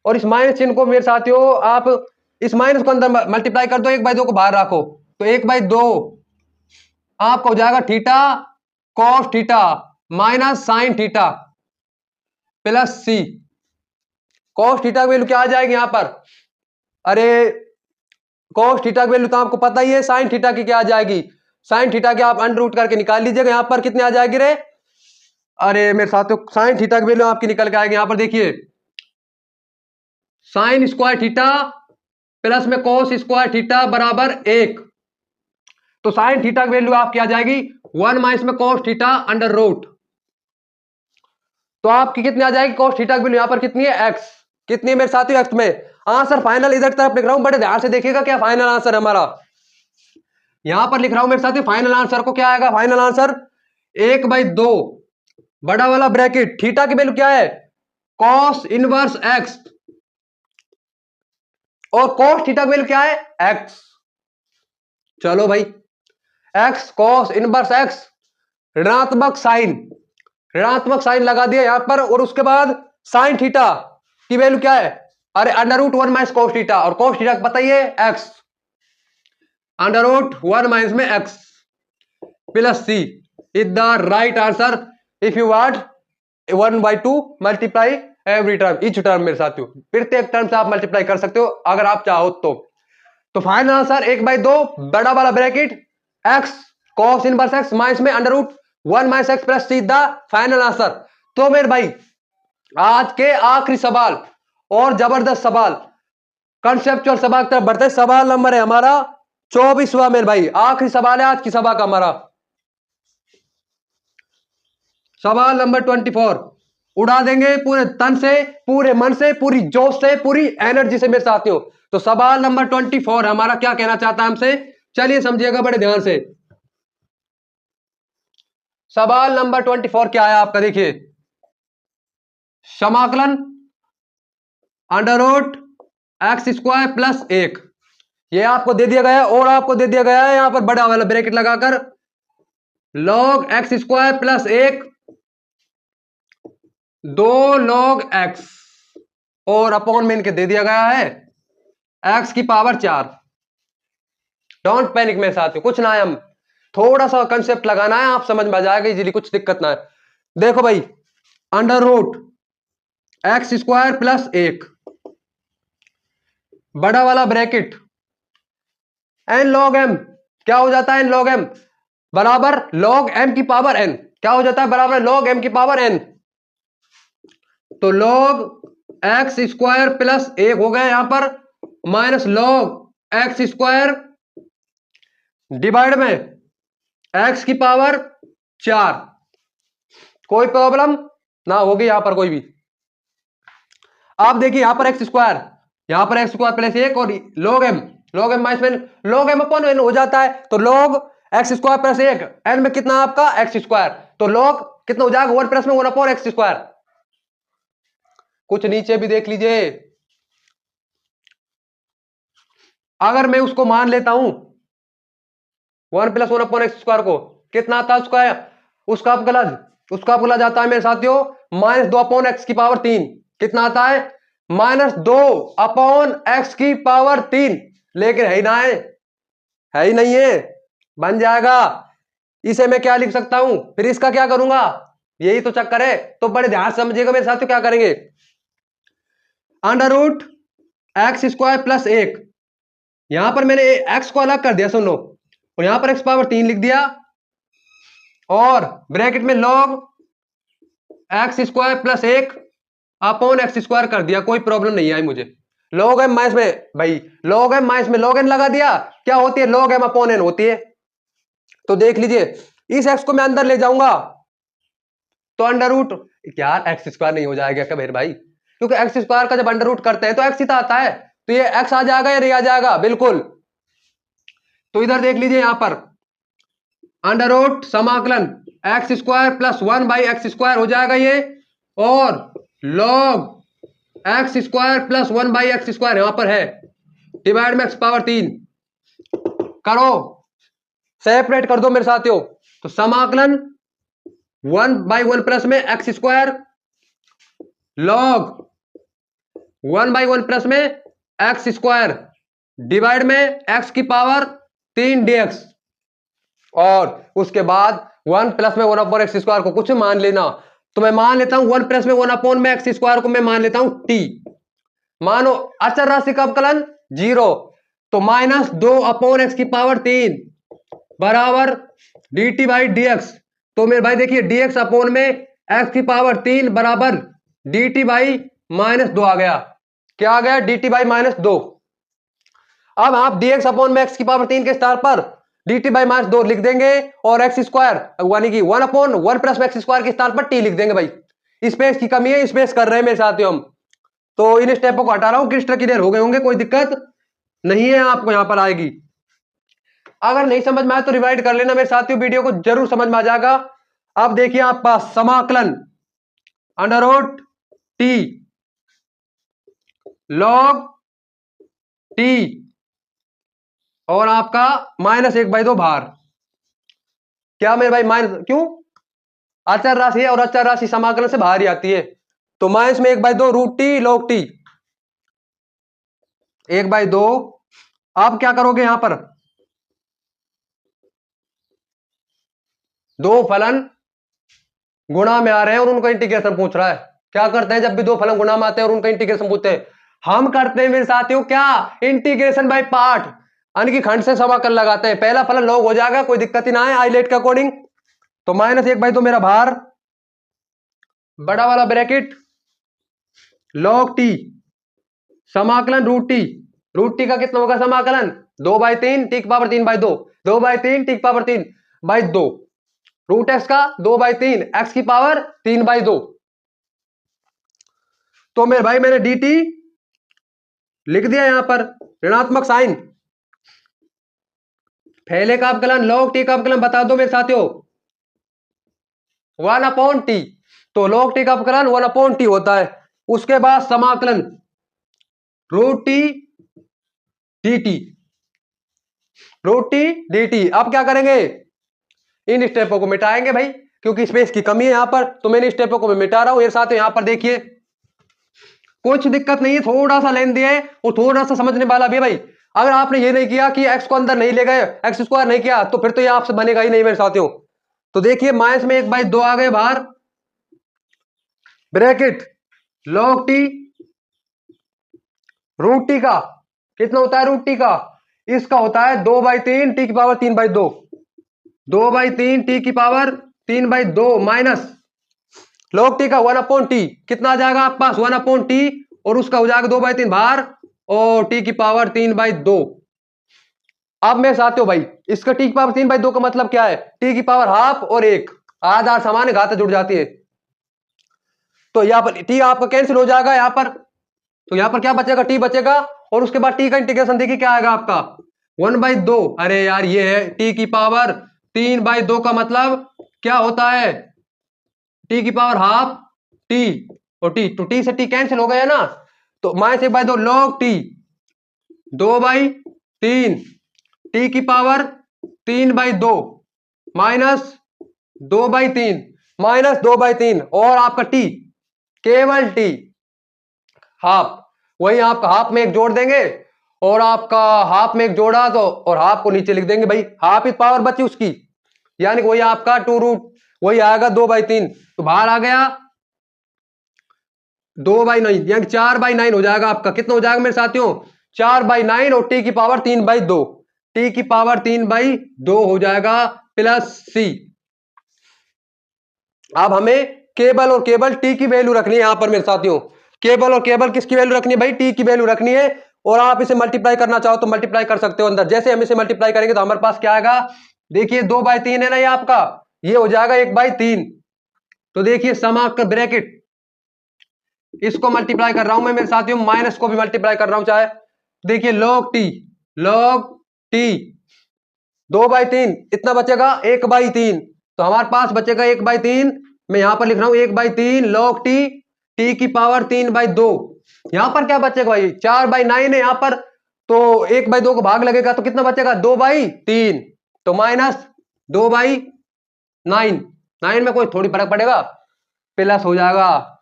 और इस माइनस चिन्ह को मेरे साथियों आप इस माइनस को अंदर मल्टीप्लाई कर दो, 1/2 को बाहर रखो तो 1/2 आपका हो जाएगा theta cos theta minus sine theta plus c. Cos theta की वैल्यू क्या आ जाएगी यहां पर, अरे कॉस थीटा की वैल्यू तो आपको पता ही है, साइन थीटा की क्या आ जाएगी, साइन थीटा के आप अंडर रूट करके निकाल लीजिएगा, यहां पर कितने आ जाएगी रे, अरे मेरे साथियों साइन थीटा की वैल्यू आपकी निकल के आएगी, यहां पर देखिए साइन स्क्वायर थीटा प्लस में कॉस स्क्वायर थीटा बराबर 1, तो साइन थीटा की वैल्यू आपकी आ जाएगी 1 माइनस में कॉस थीटा अंडर रूट, तो आपकी कितनी आ जाएगी कॉस थीटा की वैल्यू यहां पर कितनी है एक्स, कितनी है मेरे साथियों एक्स में। आंसर फाइनल इधर तरफ लिख रहा हूं, बड़े ध्यान से देखिएगा क्या फाइनल आंसर हमारा यहां पर लिख रहा हूं मेरे साथियों, फाइनल आंसर को क्या आएगा, फाइनल आंसर 1/2 बड़ा वाला ब्रैकेट थीटा की वैल्यू क्या है कॉस इनवर्स एक्स, और कॉस थीटा की वैल्यू क्या है एक्स। चलो भाई एक्स कॉस इनवर्स एक्स, ऋणात्मक साइन लगा दिया यहां पर, और उसके बाद साइन थीटा की वैल्यू क्या है, अरे under root 1 minus cos theta, और कॉस थीटा पता ही है एक्स, अंडर रूट 1 माइनस में x plus c is the right answer. If you want 1/2 multiply every term, each term मेरे साथियों, प्रत्येक टर्म से आप मल्टीप्लाई कर सकते हो अगर आप चाहो तो फाइनल आंसर 1/2 बड़ा वाला bracket x cos inverse x minus में under root 1 minus x plus c the final answer. तो मेरे भाई आज के आखिरी सवाल और जबरदस्त सवाल, कंसेप्चुअल सवाल तरफ बढ़ते, सवाल नंबर है हमारा 24वां मेरे भाई, आखिरी सवाल है आज की सभा का हमारा, सवाल नंबर 24, उड़ा देंगे पूरे तन से, पूरे मन से, पूरी जोश से, पूरी एनर्जी से मेरे साथियों। तो सवाल नंबर 24 हमारा क्या कहना चाहता है हमसे, चलिए समझिएगा बड़े ध्यान से। सवाल नंबर 24 क्या है आपका, देखिए समाकलन under root x square plus 1, ये आपको दे दिया गया है, और आपको दे दिया गया है यहां पर बड़ा वाला ब्रैकेट लगाकर log x square plus 1 2 log x, और अपॉन में इनके दे दिया गया है x की पावर 4। डोंट पैनिक मेरे साथियों, कुछ ना है, हम थोड़ा सा कंसेप्ट लगाना है, आप समझ में आ जाएगा इजीली, कुछ दिक्कत ना है। देखो भाई under root x square plus 1 बड़ा वाला ब्रैकेट एन लॉग एम क्या हो जाता है, एन लॉग एम बराबर लॉग एम की पावर एन, क्या हो जाता है बराबर लॉग एम की पावर एन। तो लॉग एक्स स्क्वायर प्लस एक हो गया यहां पर minus log x square divide में एक्स की पावर 4। कोई प्रॉब्लम ना होगी यहां पर कोई भी। आप देखिए यहां पर एक्स स्क्वायर, यहां पर एक्स स्क्वायर प्लस एक और लॉग एम माइनस में लॉग एम अपॉन एन हो जाता है। तो लॉग एक्स स्क्वायर प्लस एक, एन में कितना आपका एक्स स्क्वायर, तो लॉग कितना हो जाएगा वन प्लस में वन अपॉन एक्स स्क्वायर। कुछ नीचे भी देख लीजिए, अगर मैं उसको मान लेता हूं one plus one upon x square को, कितना आता है उसका अपगलज आता है मेरे साथियों माइनस दो अपॉन एक्स की पावर 3। कितना आता है माइनस दो अपॉन एक्स की पावर 3, लेकिन है ही ना है ही नहीं है, बन जाएगा। इसे मैं क्या लिख सकता हूं, फिर इसका क्या करूंगा, यही तो चक्कर है। तो बड़े ध्यान से समझिएगा मेरे साथियों, क्या करेंगे, under root x square plus एक, यहां पर मैंने एक्स को अलग कर दिया सुन लो, और यहां पर एक्स पावर 3 लिख दिया, और ब्रैकेट में लॉग एक्स स्क्वायर प्लस एक अपॉन एक्स स्क्वायर कर दिया। कोई प्रॉब्लम नहीं आई मुझे। लॉग एम माइनस में भाई लॉग एम माइनस में लॉग एन लगा दिया, क्या होती है लॉग एम अपॉन एन होती है। तो देख लीजिए इस एक्स को मैं अंदर ले जाऊंगा तो अंडर रूट, यार एक्स स्क्वायर नहीं हो जाएगा क्या मेरे भाई, क्योंकि एक्स स्क्वायर का जब अंडर रूट करते हैं तो एक्स ही तो आता है, तो ये एक्स आ जाएगा या नहीं आ जाएगा, बिल्कुल। तो इधर देख लीजिए यहां पर अंडर रूट समाकलन x square plus one by x square हो जाएगा ये, और log x square plus one by x square यहां पर है डिवाइड में एक्स पावर 3 करो, सेपरेट कर दो मेरे साथियों। तो समाकलन वन बाई वन प्लस में x square log one by one plus में एक्स स्क्वायर डिवाइड में एक्स की पावर 3 dx, और उसके बाद वन प्लस में वन अपॉन एक्स स्क्वायर को कुछ मान लेना। तो मैं मान लेता हूं वन प्लस में वन अपॉन में एक्स स्क्वायर को मैं मान लेता हूं टी, मानो अचर राशि का अवकलन 0, तो माइनस दो अपॉन एक्स की पावर 3 बराबर D T by D x. तो मेरे भाई देखिए dx अपॉन में एक्स की पावर 3 बराबर डी टी बाई माइनस 2 आ गया। क्या आ गया, डी टी बाई माइनस 2। अब आप dx अपॉन में एक्स की पावर 3 के स्थान पर डी टी बाई माइनस 2 लिख देंगे, और एक्स स्क्वायर यानी कि one upon one plus x square के स्थान पर टी लिख देंगे। भाई स्पेस की कमी है, स्पेस कर रहे हैं मेरे साथियों हम, तो इन स्टेपों को हटा रहा हूं, क्रिस्टल क्लियर हो गए होंगे, कोई दिक्कत नहीं है आपको यहां पर आएगी। अगर नहीं समझ में आए तो रिवाइड कर लेना मेरे साथियों, वीडियो को जरूर समझ में आ जाएगा। अब देखिए आप पास समाकलन under root t log t और आपका माइनस एक बाई दो बाहर, क्या मेरे भाई माइनस क्यों, अचर राशि है और अचर राशि समाकलन से बाहर ही आती है, तो माइनस में एक बाई दो रूट टी लॉग टी एक बाई दो। आप क्या करोगे यहां पर दो फलन गुणा में आ रहे हैं और उनका इंटीग्रेशन पूछ रहा है, क्या करते हैं जब भी दो फलन गुणा में आते हैं और उनका इंटीग्रेशन पूछते हैं, हम करते हैं मेरे साथियों क्या, इंटीग्रेशन बाय पार्ट, यानी कि खंड से समाकलन लगाते हैं। पहला फलन लॉग हो जाएगा, कोई दिक्कत ही ना है आइलेट के अकॉर्डिंग। तो माइनस एक बाई दो मेरा भार बड़ा वाला ब्रैकेट लॉग टी समाकलन रूट टी का कितना होगा समाकलन 2/3 टी की पावर 3/2, 2/3 टी की पावर 3/2, रूट एक्स का 2/3 एक्स की पावर 3/2। तो मेरे भाई मैंने डी टी लिख दिया यहां पर ऋणात्मक साइन, पहले का अवकलन लॉग टी का अवकलन बता दो मेरे साथियों 1/t, तो लॉग टी का अवकलन 1/t होता है। उसके बाद समाकलन root t dt, root t dt। अब क्या करेंगे, इन स्टेपों को मिटाएंगे भाई, क्योंकि स्पेस की कमी है यहां पर, तो मैंने स्टेपों को मैं मिटा रहा हूं। ये साथ यहां पर देखिए कुछ दिक्कत नहीं है, थोड़ा सा लेन दिया है और थोड़ा सा समझने वाला भी है भाई। अगर आपने ये नहीं किया कि एक्स को अंदर नहीं ले गए, एक्स स्क्वायर नहीं किया, तो फिर तो ये आपसे बनेगा ही नहीं मेरे साथियों। तो देखिए माइनस में एक बाई दो आ गए बाहर, bracket log t root t का कितना होता है, रूट टी का इसका होता है 2/3 टी की पावर 3/2, 2/3 टी की पावर 3/2 माइनस log टी का 1/t, कितना आ जाएगा आपके पास 1/t, और उसका हो जाएगा 2/3 बाहर, और टी की पावर 3/2। अब मेरे साथियों भाई इसका टी की पावर 3/2 का मतलब क्या है, टी की पावर हाफ और एक, आधार सामान्य घात जुड़ जाती है, तो यहां पर टी आपका कैंसिल हो जाएगा यहां पर, तो यहां पर क्या बचेगा, टी बचेगा, और उसके बाद टी का इंटीग्रेशन देखिए क्या आएगा आपका 1/2। अरे यार ये है टी की पावर 3/2 का मतलब क्या होता है, टी की पावर हाफ टी, और टी तो टी से टी कैंसिल हो गया ना, तो -1/2 log टी 2/3 टी की पावर 3/2 माइनस 2/3 और आपका टी केवल टी हाफ, वही आपका हाफ में एक जोड़ देंगे, और आपका हाफ में एक जोड़ा तो और हाफ को नीचे लिख देंगे भाई, हाफ ही पावर बची उसकी, यानी वही आपका 2 वही आएगा 2/3, तो बाहर आ गया 2/9, यानी 4/9 हो जाएगा आपका, कितना हो जाएगा मेरे साथियों 4/9, और टी की पावर 3/2, टी की पावर 3/2 हो जाएगा प्लस सी। अब हमें केवल और केवल टी की वैल्यू रखनी है यहां पर मेरे साथियों, केवल और केवल किसकी वैल्यू रखनी है भाई, टी की वैल्यू रखनी है, और आप इसे मल्टीप्लाई करना चाहो तो मल्टीप्लाई कर सकते हो अंदर, जैसे हम इसे मल्टीप्लाई करेंगे तो हमारे पास क्या आएगा, देखिए 2/3 है ना ये आपका, ये हो जाएगा 1/3, तो देखिए समाप्त कर ब्रैकेट, इसको मल्टीप्लाई कर रहा हूं मैं मेरे साथियों, माइनस को भी मल्टीप्लाई कर रहा हूं चाहे, देखिए log टी 2/3 इतना बचेगा 1/3, तो हमारे पास बचेगा 1/3, मैं यहां पर लिख रहा हूं 1/3 log टी, टी की पावर 3/2, यहां पर क्या बचेगा भाई 4/9 है यहां पर, तो 1/2 को भाग लगेगा तो कितना बचेगा 2/3, तो माइनस 2/9, 9 में कोई थोड़ी फर्क पड़ेगा, प्लस हो जाएगा,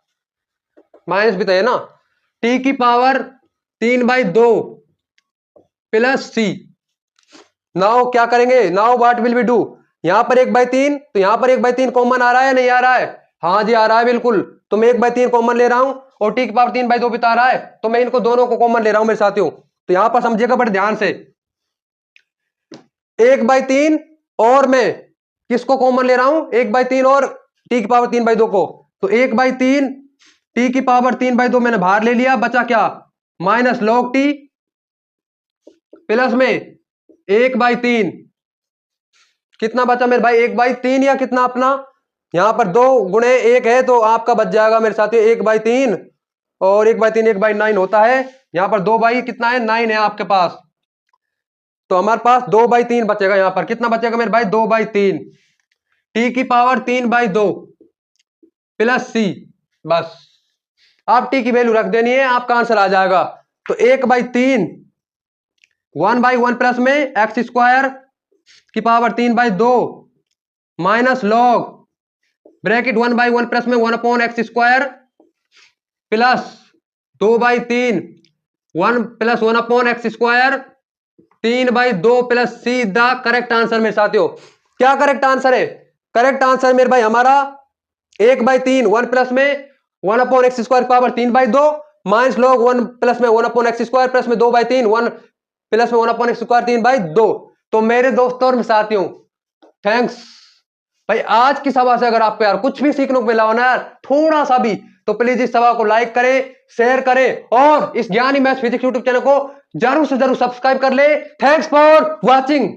माइनस भी तो है ना, टी की पावर 3/2 प्लस सी। नाउ क्या करेंगे, now what will we do, यहां पर 1/3, तो यहां पर 1/3 कॉमन आ रहा है नहीं आ रहा है, हाँ जी आ रहा है बिल्कुल, तो मैं 1/3 कॉमन ले रहा हूं, और टी की पावर 3/2 बिता रहा है, तो मैं इनको दोनों को कॉमन ले रहा हूं मेरे साथियों, तो यहां पर समझिएगा बड़े ध्यान से, 1/3 और मैं किसको कॉमन ले रहा हूं, 1/3 और टी की पावर 3/2 को, तो 1/3 टी की पावर 3/2 मैंने बाहर ले लिया, बचा क्या माइनस log टी प्लस में 1/3, कितना बचा मेरे भाई 1/3, या कितना अपना यहां पर 2 गुणे 1 है, तो आपका बच जाएगा मेरे साथियों 1/3, और 1/3 1/9 होता है, यहां पर 2 कितना है 9 है आपके पास, तो हमारे पास 2/3 बचेगा, यहां पर कितना बचेगा मेरे भाई 2/3, टी की पावर 3/2 प्लस सी, बस आप टी की वैल्यू रख देनी है, आपका आंसर आ जाएगा, तो 1/3 1/1 प्लस में एक्स स्क्वायर की power 3/2 minus log bracket 1/1 plus में 1/x square plus 2/3 1 plus 1/x square 3/2 plus c the correct answer मेरे साथियों। क्या करेक्ट आंसर है, करेक्ट आंसर मेरे भाई हमारा 1/3 1 प्लस में 1/x square power 3/2 minus log 1 plus में 1/x स्क्वायर प्लस में 2/3 1 प्लस में 1/x स्क्वायर 3/2। तो मेरे दोस्तों और साथियों थैंक्स भाई, आज की सभा से अगर आपको यार कुछ भी सीखने को मिला हो ना यार थोड़ा सा भी, तो प्लीज इस सभा को लाइक करें, शेयर करें, और इस ज्ञानी मैथ्स फिजिक्स यूट्यूब चैनल को जरूर से जरूर सब्सक्राइब कर ले। Thanks for watching.